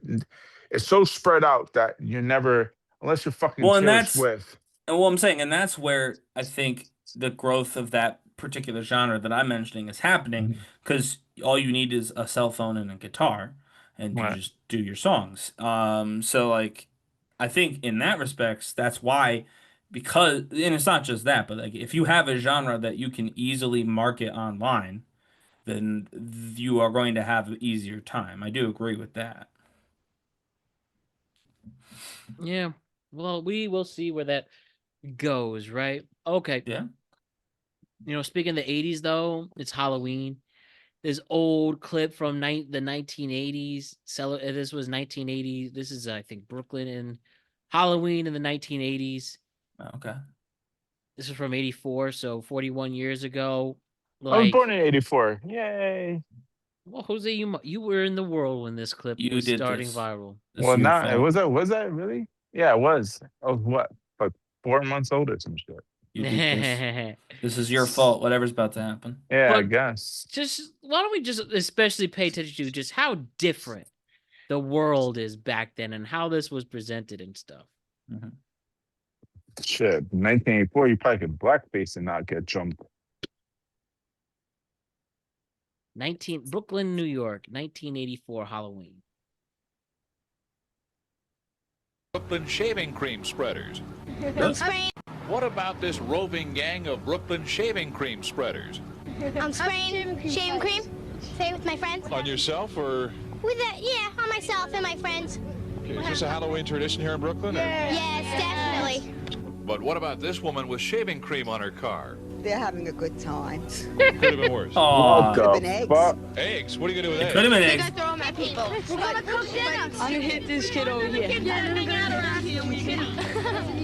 it's so spread out that you're never, unless you're fucking Well, and Taylor that's Swift. and what I'm saying, and that's where I think the growth of that particular genre that I'm mentioning is happening because all you need is a cell phone and a guitar, and you Right. just do your songs. So like, I think in that respects, that's why, because, and it's not just that, but like, if you have a genre that you can easily market online, then you are going to have an easier time. I do agree with that. Yeah. Well, we will see where that goes, right? Okay. Yeah. Speaking of the 80s, though, it's Halloween. This old clip from the 1980s. This was 1980. This is, I think, Brooklyn and Halloween in the 1980s. Okay. This is from 84, so 41 years ago. I was born in 84. Yay. Well, Jose, you were in the world when this clip You was did starting this. viral. Well, not, was that really? Yeah, it was. I was what? Like 4 months old or some shit. You did this. This is your fault. Whatever's about to happen. Yeah, I But guess. just why don't we just especially pay attention to just how different the world is back then and how this was presented and stuff. Mm-hmm. Shit, 1984, you probably could blackface and not get jumped. Brooklyn, New York, 1984 Halloween. Brooklyn shaving cream spreaders? I'm spraying. What about this roving gang of Brooklyn shaving cream spreaders? I'm spraying shaving cream. Say with my friends. On yourself or? Yeah, on myself and my friends. Is this a Halloween tradition here in Brooklyn? Or? Yes, definitely. But what about this woman with shaving cream on her car? They're having a good time. Could have been worse. Oh, Could have been eggs. Eggs? What are you going to do with eggs? Could have been We're eggs. gonna throw them at people. We're gonna cook dinner. I'm gonna hit this kid over here.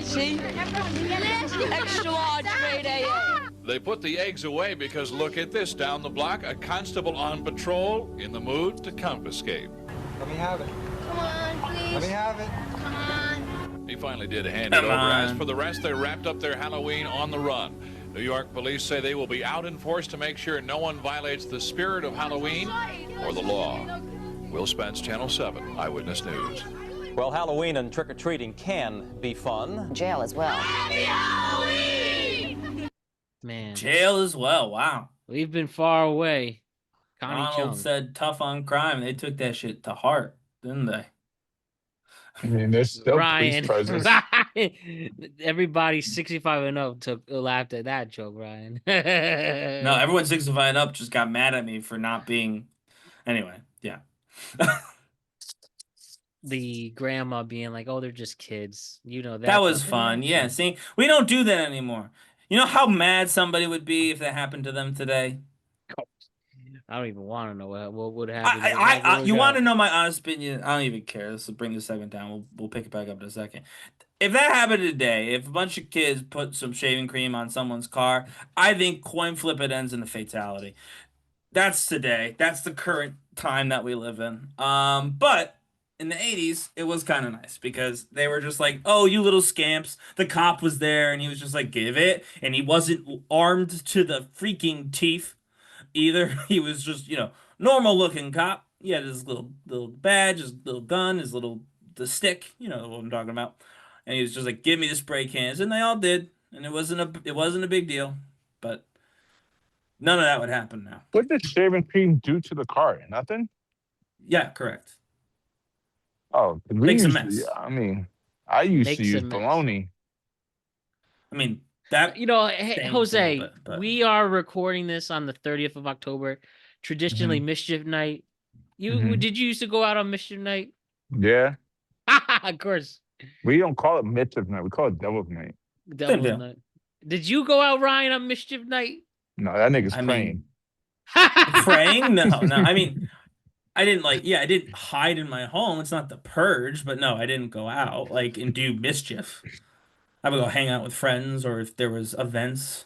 See? Extra large grade AA. They put the eggs away because look at this. Down the block, a constable on patrol in the mood to confiscate. Let me have it. Come on, please. Let me have it. Come on. He finally did hand it over. As for the rest, they wrapped up their Halloween on the run. New York police say they will be out in force to make sure no one violates the spirit of Halloween or the law. Will Spence, Channel 7, Eyewitness News. Well, Halloween and trick-or-treating can be fun. Jail as well. Man. Jail as well. Wow. We've been far away. Connie Donald Chung. said tough on crime. They took that shit to heart, didn't they? I mean, there's still Ryan. police presence. Everybody 65 and up laughed at that joke, Ryan. No, everyone 65 and up just got mad at me for not being. Anyway, yeah. The grandma being like, "Oh, they're just kids," you know That was fun. Yeah, see, we don't do that anymore. You know how mad somebody would be if that happened to them today? I don't even want to know what would happen. You want to know my honest opinion? I don't even care. Let's bring this segment down. We'll pick it back up in a second. If that happened today, if a bunch of kids put some shaving cream on someone's car, I think coin flip it ends in a fatality. That's today. That's the current time that we live in. But in the 80s, it was kind of nice because they were just like, oh, you little scamps. The cop was there and he was just like, give it. And he wasn't armed to the freaking teeth either. He was just, normal looking cop. He had his little badge, his little gun, the stick, you know what I'm talking about. And he was just like, give me the spray cans. And they all did. And it wasn't a big deal. But none of that would happen now. What did shaving cream do to the car? Nothing? Yeah, correct. Oh, Makes a mess. I mean, I used Makes to use a mess. bologna. I mean, that. Hey, Jose, we are recording this on the 30th of October, traditionally Mischief Night. Did you used to go out on Mischief Night? Yeah. Of course. We don't call it Mischief Night. We call it Devil's Night. Devil's Night. Did you go out, Ryan, on Mischief Night? No, that nigga's praying. Praying? No. I mean, I didn't hide in my home. It's not the purge, but no, I didn't go out and do mischief. I would go hang out with friends, or if there was events,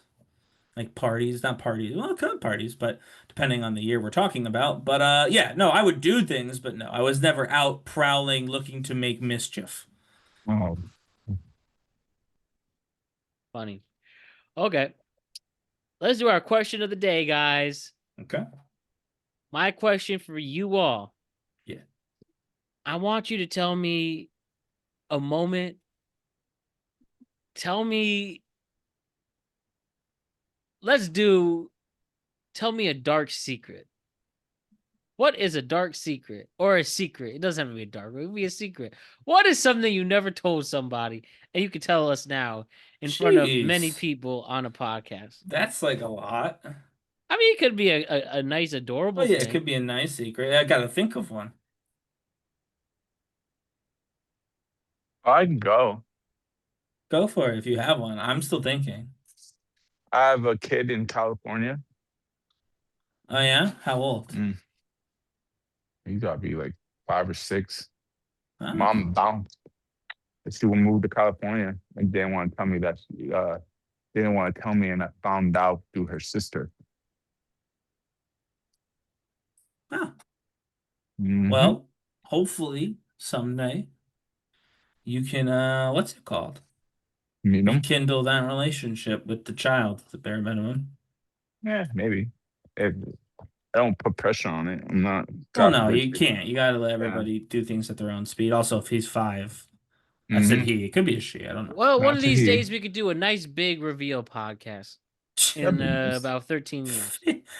like parties, not parties, well, kind of parties, but depending on the year we're talking about. But I would do things, but no, I was never out prowling, looking to make mischief. Oh. Funny. Okay. Let's do our question of the day, guys. Okay. My question for you all. Yeah. I want you to tell me a moment. Tell me a dark secret. What is a dark secret or a secret? It doesn't have to be a dark, it would be a secret. What is something you never told somebody and you can tell us now in front of many people on a podcast? That's like a lot. I mean, it could be a nice, adorable thing. It could be a nice secret. I got to think of one. I can go. Go for it if you have one. I'm still thinking. I have a kid in California. Oh, yeah? How old? He's got to be like 5 or 6. Oh. Mom bounced. She moved to California and didn't want to tell me that. Didn't want to tell me, and I found out through her sister. Oh. Mm-hmm. Well, hopefully someday you can, what's it called? Rekindle that relationship with the child, the bare minimum. Yeah, maybe. I don't put pressure on it. I'm not. Oh, no, you can't. You got to let everybody do things at their own speed. Also, if he's 5, I said he. It could be a she. I don't know. Well, one of these days we could do a nice big reveal podcast in about 13 years.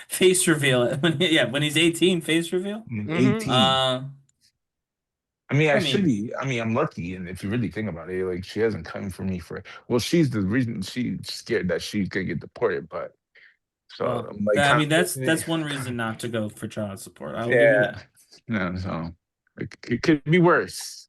Face reveal. When he's 18, face reveal. 18. I mean, I should be. I mean, I'm lucky, and if you really think about it, like she hasn't come for me for. Well, she's the reason she's scared that she's gonna get deported. But so Well, I'm like, I kind mean, of, that's one reason not to go for child support. I will give you yeah, that. no, so it could be worse.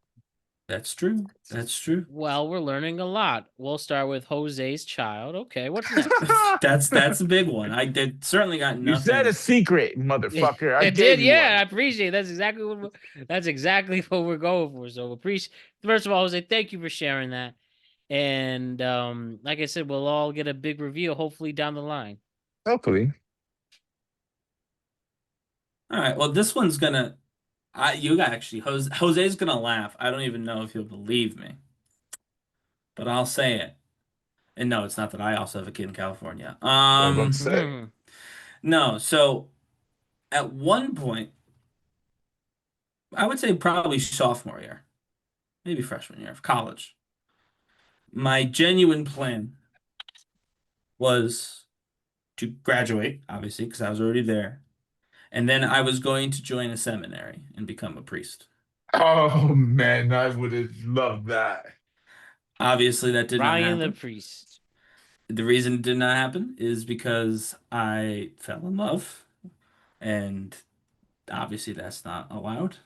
That's true. That's true. Well, we're learning a lot. We'll start with Jose's child. Okay, what's next? That's a big one. I did certainly got You said a nothing. secret, motherfucker. I It gave did, you yeah. I one. appreciate it. That's exactly what we're going for. So appreciate. First of all, Jose, thank you for sharing that. And like I said, we'll all get a big reveal hopefully down the line. Hopefully. All right. Well, this one's gonna. Jose's gonna laugh. I don't even know if he'll believe me, but I'll say it. And no, it's not that I also have a kid in California. Let's say. No. So at one point, I would say probably sophomore year, maybe freshman year of college. My genuine plan was to graduate, obviously, because I was already there. And then I was going to join a seminary and become a priest. Oh man, I would have loved that. Obviously, that did not Ryan the happen. priest. The reason it did not happen is because I fell in love, and obviously that's not allowed.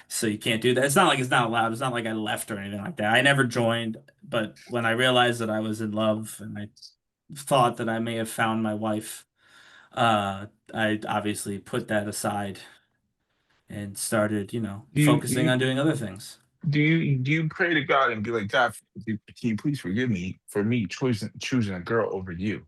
So you can't do that. It's not like it's not allowed. It's not like I left or anything like that. I never joined, but when I realized that I was in love and I thought that I may have found my wife, I obviously put that aside and started, focusing on doing other things. Do you pray to God and be like, God, can you please forgive me for me choosing a girl over you?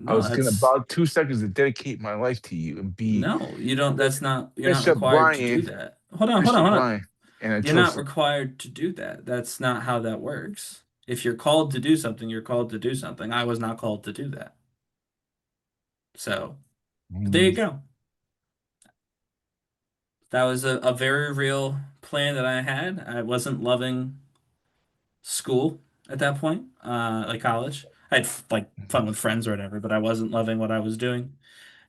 I was gonna about 2 seconds to dedicate my life to you and be. No, you don't. You're not Bishop required to do Brian. that. Hold on. And You're not required to do that. That's not how that works. If you're called to do something, you're called to do something. I was not called to do that. So there you go. That was a very real plan that I had. I wasn't loving school at that point, like college. I had like fun with friends or whatever, but I wasn't loving what I was doing.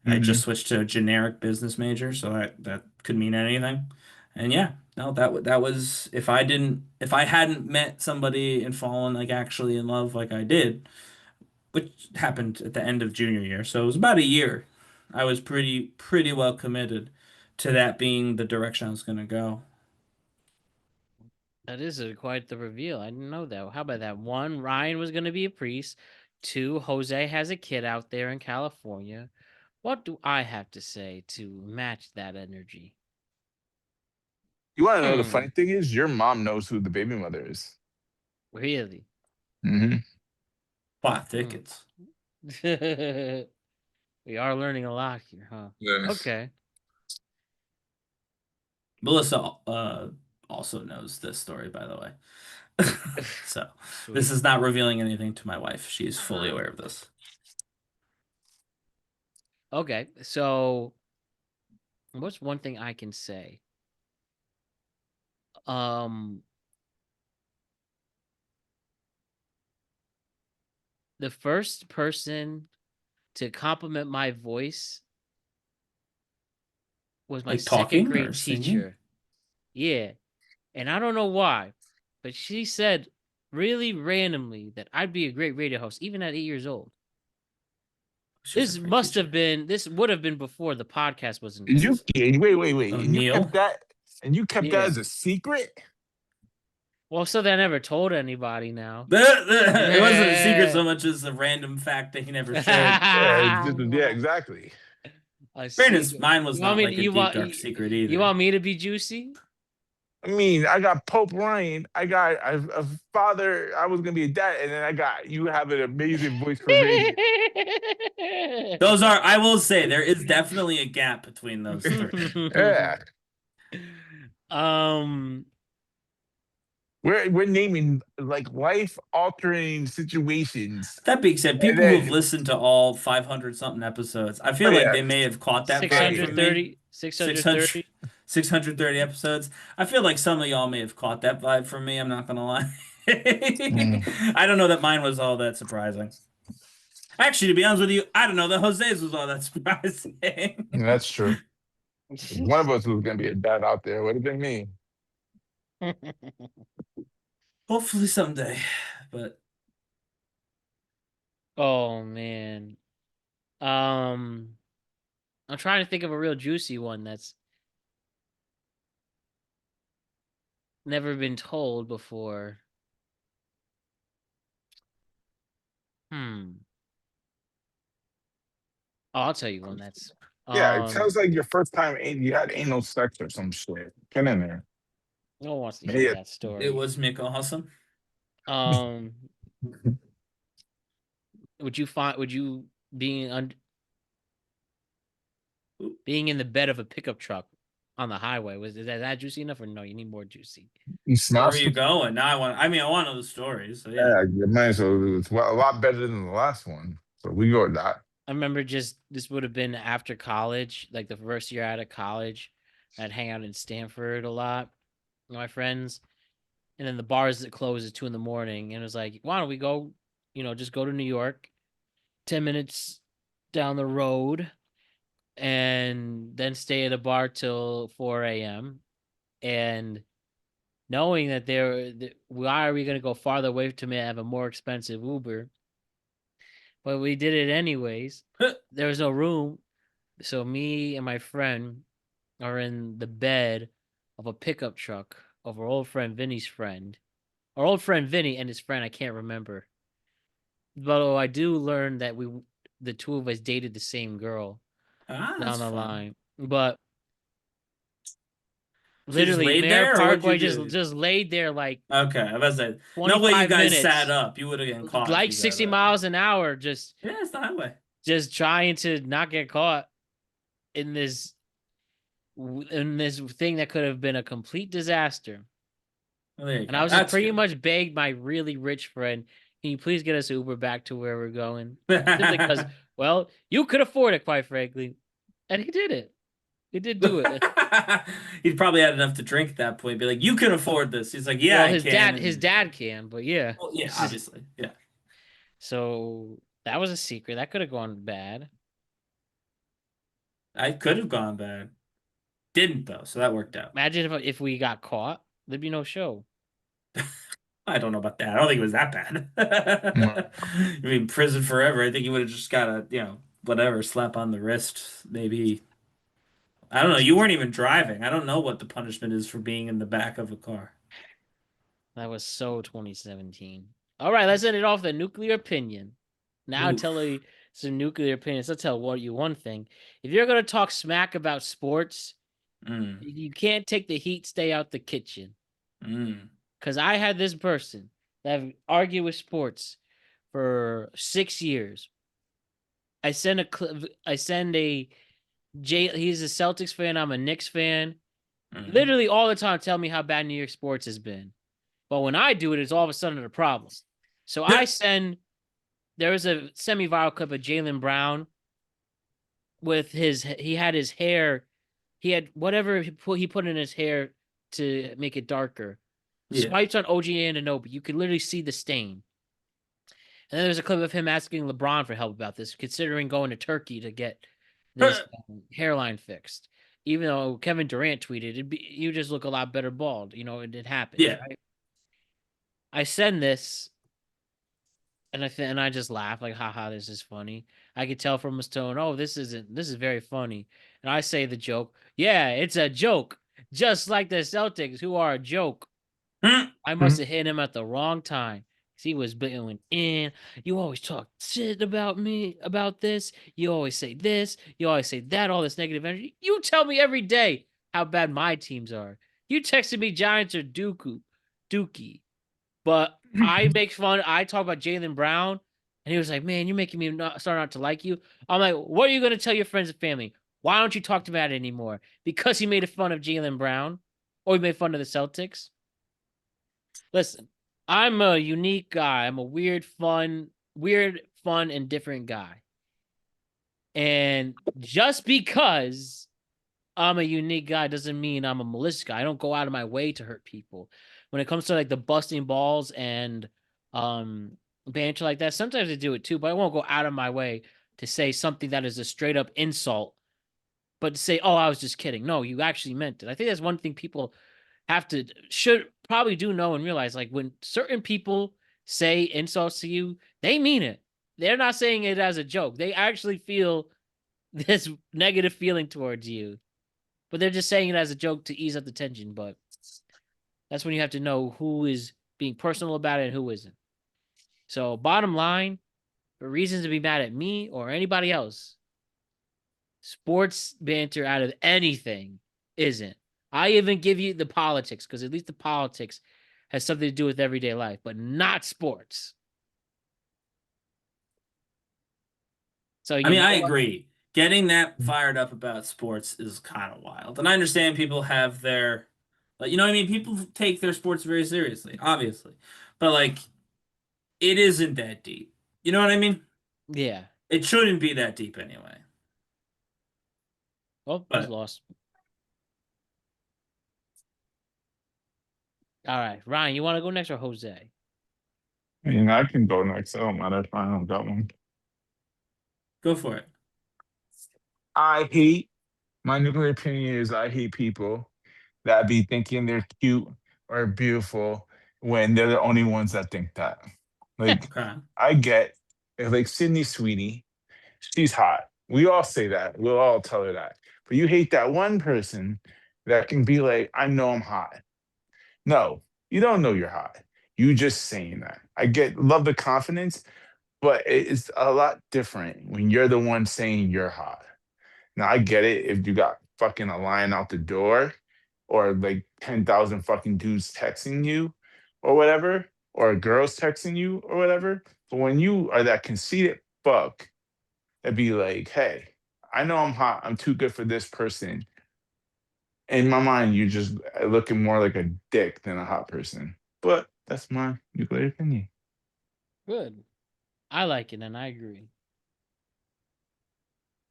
I just switched to a generic business major, so that could mean anything. And yeah, no, that was if I hadn't met somebody and fallen like actually in love like I did, which happened at the end of junior year, so it was about a year. I was pretty well committed to that being the direction I was gonna go. That is quite the reveal. I didn't know that. How about that? 1, Ryan was going to be a priest. 2, Jose has a kid out there in California. What do I have to say to match that energy? You want to know the funny thing is, your mom knows who the baby mother is. Really? Mm-hmm. Plot thickets. We are learning a lot here, huh? Yes. Okay. Melissa also knows this story, by the way. So this is not revealing anything to my wife. She is fully aware of this. Okay, so what's one thing I can say? The first person to compliment my voice was my Like talking second or grade singing? teacher. Yeah. And I don't know why, but she said really randomly that I'd be a great radio host, even at 8 years old. This would have been before the podcast was in. Wait. And you Neil? kept that? And you kept Yeah. that as a secret? Well, so that I never told anybody now. It wasn't a secret so much as a random fact that he never shared. Yeah, exactly. Fairness, mine was You not want me- like a you deep, want- dark secret either. You want me to be juicy? I mean, I got Pope Ryan. I got a father. I was gonna be a dad, and then I got you have an amazing voice for radio. Those are, I will say, there is definitely a gap between those three. Yeah. We're naming like life altering situations. That being said, people then- who've listened to all 500 something episodes, I feel like they may have caught that vibe from me. 630. 630 episodes. I feel like some of y'all may have caught that vibe from me. I'm not gonna lie. I don't know that mine was all that surprising. Actually, to be honest with you, I don't know that Jose's was all that surprising. That's true. If one of us was gonna be a dad out there, would have been me. Hopefully someday, but Oh man. I'm trying to think of a real juicy one that's never been told before. Oh, I'll tell you one that's Yeah, it sounds like your first time you had anal sex or some shit. Get in there. no one wants to hear Yeah. that story. it was Mick awesome. Would you being in the bed of a pickup truck on the highway, is that juicy enough, or no, you need more juicy? You Where smell are you going? Now I want to know the stories. So Yeah, you might as well. It's a lot better than the last one. So we go with that. I remember this would have been after college, like the first year out of college. I'd hang out in Stanford a lot with my friends. And then the bars that close at 2 a.m. and it was like, why don't we go, just go to New York, 10 minutes down the road, and then stay at a bar till 4 a.m. And knowing that why are we going to go farther away to have a more expensive Uber? But we did it anyways. There was no room. So me and my friend are in the bed of a pickup truck of our old friend Vinny's friend. Our old friend Vinny and his friend, I can't remember. But I do learn that the two of us dated the same girl down the line. But literally, laid Mayor there, or what'd Parkway you do? just laid there like Okay, I was like, no way you 25 guys minutes. sat up. You would have gotten caught. if Like you sat 60 up. miles an hour, just it's the highway. Just trying to not get caught in this thing that could have been a complete disaster. Well, there you And go. I was just That's pretty good. much begged my really rich friend, can you please get us Uber back to where we're going? Simply because, well, you could afford it, quite frankly. And he did it. He did do it. He'd probably had enough to drink at that point. Be like, you can afford this. He's like, yeah, well, I can. his dad can, but yeah. Well, yeah, obviously. Yeah. So that was a secret. That could have gone bad. I could have gone bad. Didn't though, so that worked out. Imagine if we got caught, there'd be no show. I don't know about that. I don't think it was that bad. I mean, prison forever. I think you would have just got a, whatever, slap on the wrist, maybe. I don't know. You weren't even driving. I don't know what the punishment is for being in the back of a car. That was so 2017. All right, let's end it off with a nuclear opinion. Now tell you some nuclear opinions. I'll tell you one thing. If you're going to talk smack about sports, you can't take the heat, stay out the kitchen. Because I had this person that I've argued with sports for 6 years. He's a Celtics fan. I'm a Knicks fan. Literally all the time tell me how bad New York sports has been. But when I do it, it's all of a sudden a problem. So there was a semi-viral clip of Jaylen Brown with he had whatever he put in his hair to make it darker. Swipes on OG Anunoby. You could literally see the stain. And then there's a clip of him asking LeBron for help about this, considering going to Turkey to get this hairline fixed. Even though Kevin Durant tweeted, you just look a lot better bald. It happened. Yeah. Right? I send this, and I just laugh like, haha, this is funny. I could tell from his tone, oh, this is very funny. And I say the joke, yeah, it's a joke. Just like the Celtics, who are a joke. I must have hit him at the wrong time. He was going in. You always talk shit about me, about this. You always say this. You always say that, all this negative energy. You tell me every day how bad my teams are. You texted me Giants are dookie. But I talk about Jaylen Brown, and he was like, man, you're making me start not to like you. I'm like, what are you going to tell your friends and family? Why don't you talk about it anymore? Because he made fun of Jaylen Brown, or he made fun of the Celtics? Listen, I'm a unique guy. I'm a weird, fun, and different guy. And just because I'm a unique guy doesn't mean I'm a malicious guy. I don't go out of my way to hurt people. When it comes to like the busting balls and banter like that, sometimes I do it too, but I won't go out of my way to say something that is a straight up insult, but to say, oh, I was just kidding. No, you actually meant it. I think that's one thing people should probably do know and realize, like, when certain people say insults to you, they mean it. They're not saying it as a joke. They actually feel this negative feeling towards you, but they're just saying it as a joke to ease up the tension. But that's when you have to know who is being personal about it and who isn't. So bottom line, for reasons to be mad at me or anybody else, sports banter out of anything isn't. I even give you the politics, because at least the politics has something to do with everyday life, but not sports. So I mean, I agree. Getting that fired up about sports is kind of wild. And I understand people have their, like, you know what I mean? People take their sports very seriously, obviously. But, like, it isn't that deep. You know what I mean? Yeah. It shouldn't be that deep anyway. Oh, he's lost. All right, Ryan, you want to go next or Jose? I mean, I can go next. I don't matter if I don't got one. Go for it. My nuclear opinion is I hate people that be thinking they're cute or beautiful when they're the only ones that think that. Like, I get, like, Sydney Sweeney, she's hot. We all say that. We'll all tell her that. But you hate that one person that can be like, I know I'm hot. No, you don't know you're hot. You just saying that. Love the confidence, but it's a lot different when you're the one saying you're hot. Now, I get it if you got fucking a line out the door or like 10,000 fucking dudes texting you or whatever, or girls texting you or whatever. But when you are that conceited fuck, that'd be like, hey, I know I'm hot. I'm too good for this person. In my mind, you're just looking more like a dick than a hot person. But that's my nuclear opinion. Good. I like it, and I agree.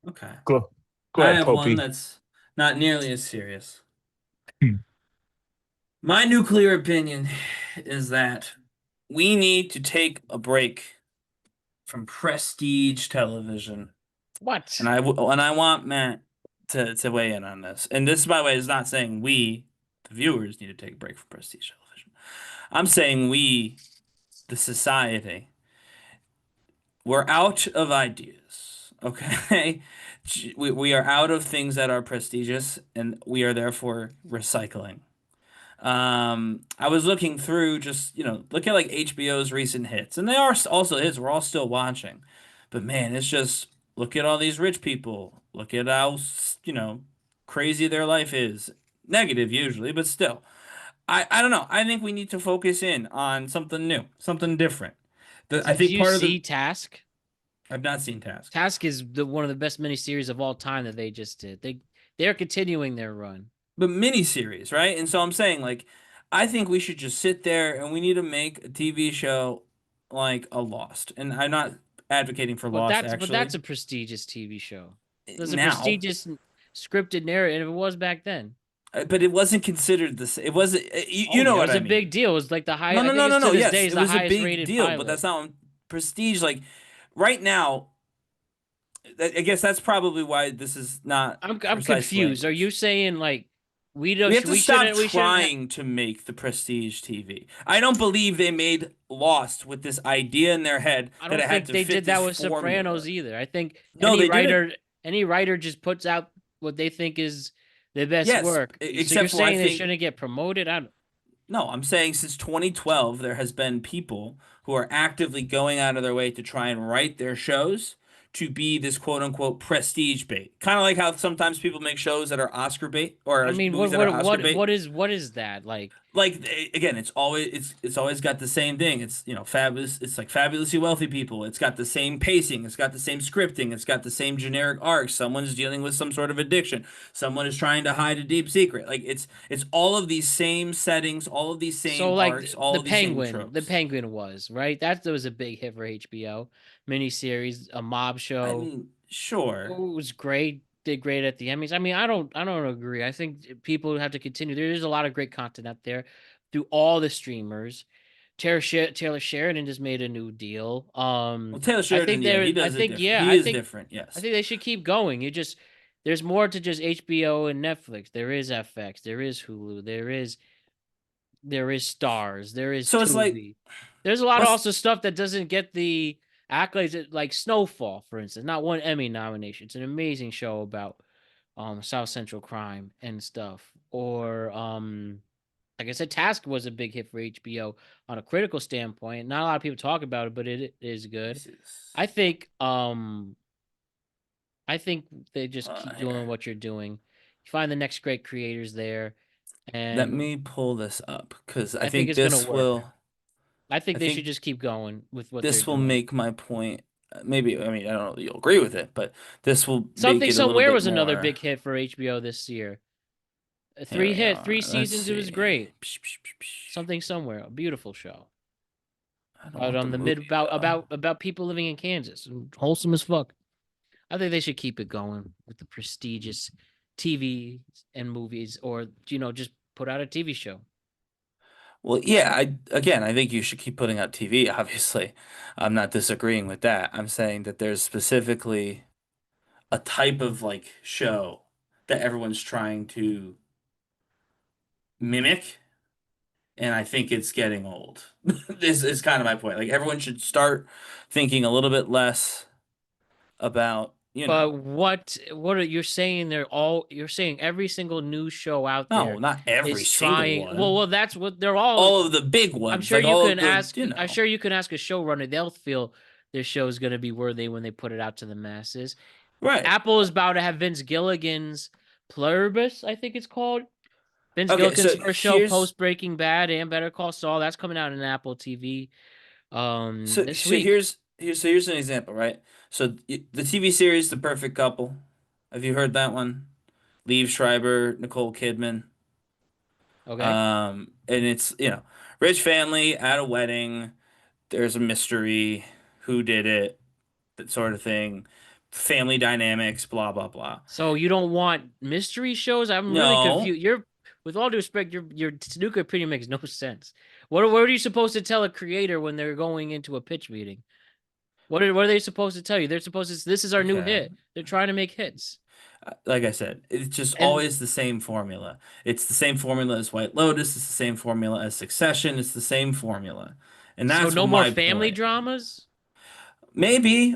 Okay. Go I ahead, have Popey. one that's not nearly as serious. My nuclear opinion is that we need to take a break from prestige television. What? And I want Matt to weigh in on this. And this, by the way, is not saying we, the viewers, need to take a break from prestige television. I'm saying we, the society, we're out of ideas. Okay, we are out of things that are prestigious, and we are therefore recycling. I was looking through, just, look at like HBO's recent hits, and they are also hits we're all still watching. But man, it's just, look at all these rich people. Look at how, crazy their life is. Negative usually, but still. I don't know. I think we need to focus in on something new, something different. I think Did part you of the see Task? I've not seen Task. Task is one of the best miniseries of all time that they just did. They're continuing their run. But miniseries, right? And so I'm saying, like, I think we should just sit there and we need to make a TV show like a Lost. And I'm not advocating for Lost, actually. But that's a prestigious TV show. There's a Now. prestigious scripted narrative. It was back then. But it wasn't considered this. It wasn't. You know what I mean? It was a big deal. It was like the highest. No. Yes, it was a big deal. But that's not prestige. Like right now, I guess that's probably why this is not. I'm confused. Are you saying like we have to stop trying to make the prestige TV? I don't believe they made Lost with this idea in their head I don't that it had think to they fit did that this with formula. Sopranos either. I think any writer just puts out what they think is the best work. Except so you're for saying they shouldn't get promoted? No, I'm saying since 2012, there has been people who are actively going out of their way to try and write their shows to be this quote unquote prestige bait. Kind of like how sometimes people make shows that are Oscar bait, or movies that are Oscar bait. what is that like? Like again, it's always got the same thing. It's fabulous. It's like fabulously wealthy people. It's got the same pacing. It's got the same scripting. It's got the same generic arcs. Someone's dealing with some sort of addiction. Someone is trying to hide a deep secret. Like it's all of these same settings, all of these same arcs, all of these same tropes. The Penguin was right. That was a big hit for HBO miniseries, a mob show. I mean, sure, it was great. Did great at the Emmys. I mean, I don't agree. I think people have to continue. There is a lot of great content out there through all the streamers. Taylor Sheridan just made a new deal. Well, Taylor Sheridan, he is different. Yes, I think they should keep going. There's more to just HBO and Netflix. There is FX. There is Hulu. There is There is Stars. There is So it's like, Tubi. There's a lot of what's- also stuff that doesn't get the accolades, like Snowfall, for instance. Not one Emmy nomination. It's an amazing show about South Central crime and stuff. Or like I said, Task was a big hit for HBO on a critical standpoint. Not a lot of people talk about it, but it is good. I think they just keep doing what you're doing. You find the next great creators there. And let me pull this up because I think it's this gonna work. will. I think they should just keep going with what this they're will doing. make my point. Maybe, I mean, I don't know that you'll agree with it, but this will Something make it a little Somewhere bit was another more- big hit for HBO this year. Here we Three are. seasons. Let's It was see. great. Something Somewhere, a beautiful show. I don't Out want on the mid movie, though. about people living in Kansas, and wholesome as fuck. I think they should keep it going with the prestigious TV and movies, or just put out a TV show. Well, yeah, I think you should keep putting out TV, obviously. I'm not disagreeing with that. I'm saying that there's specifically a type of like show that everyone's trying to mimic, and I think it's getting old. This is kind of my point. Like everyone should start thinking a little bit less about, But what are you saying? You're saying every single news show out there. No, not every is single trying. one. Well, that's what they're all. All of the big ones. I'm sure like you all can of the, ask. I'm sure you can ask a showrunner. They'll feel their show is going to be worthy when they put it out to the masses. Right. Apple is about to have Vince Gilligan's Pluribus, I think it's called. Vince Okay, Gilligan's so first show here's- post Breaking Bad and Better Call Saul. That's coming out in Apple TV. This week. Here's an example, right? So the TV series The Perfect Couple. Have you heard that one? Liev Schreiber, Nicole Kidman. Okay. And it's, rich family at a wedding. There's a mystery. Who did it? That sort of thing. Family dynamics, blah, blah, blah. So you don't want mystery shows? I'm No. really confused. With all due respect, your snooker opinion makes no sense. What are you supposed to tell a creator when they're going into a pitch meeting? What are they supposed to tell you? They're supposed to. This is our new Okay. hit. They're trying to make hits. Like I said, it's just always the same formula. It's the same formula as White Lotus. It's the same formula as Succession. It's the same formula. And that's So no more my family point. dramas? Maybe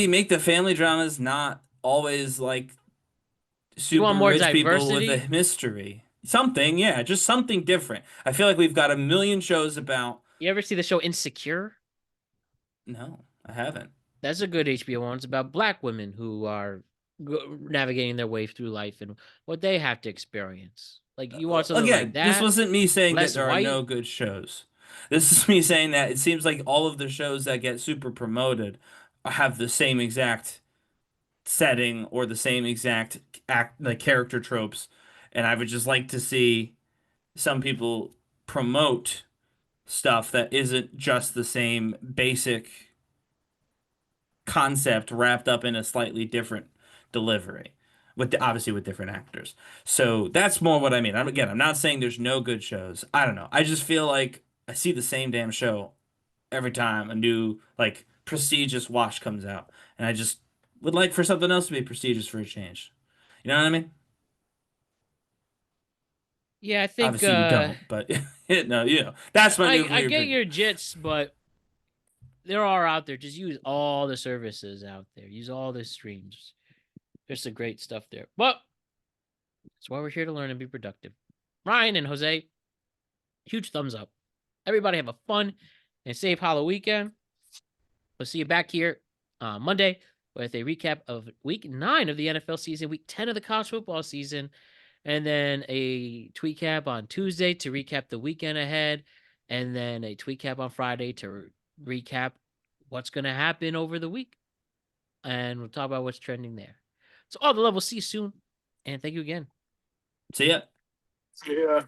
make the family dramas not always like super want more rich people diversity? with a mystery. Something, yeah, just something different. I feel like we've got a million shows about. You ever see the show Insecure? No, I haven't. That's a good HBO one. It's about black women who are navigating their way through life and what they have to experience. Like you want something Again, like that. this wasn't me saying that less there white. are no good shows. This is me saying that it seems like all of the shows that get super promoted have the same exact setting or the same exact character tropes, and I would just like to see some people promote stuff that isn't just the same basic concept wrapped up in a slightly different delivery, obviously with different actors. So that's more what I mean. I'm not saying there's no good shows. I don't know. I just feel like I see the same damn show every time a new like prestigious wash comes out, and I just would like for something else to be prestigious for a change. You know what I mean? Yeah, I think Obviously you don't, but no, that's my nuclear I get opinion. your jits, but there are out there. Just use all the services out there. Use all the streams. There's some great stuff there. But that's why we're here to learn and be productive. Ryan and Jose, huge thumbs up. Everybody have a fun and safe Halloween weekend. We'll see you back here Monday with a recap of week 9 of the NFL season, week 10 of the college football season, and then a tweet cap on Tuesday to recap the weekend ahead, and then a tweet cap on Friday to recap what's going to happen over the week. And we'll talk about what's trending there. So all the levels, see you soon. And thank you again. See ya. Yeah.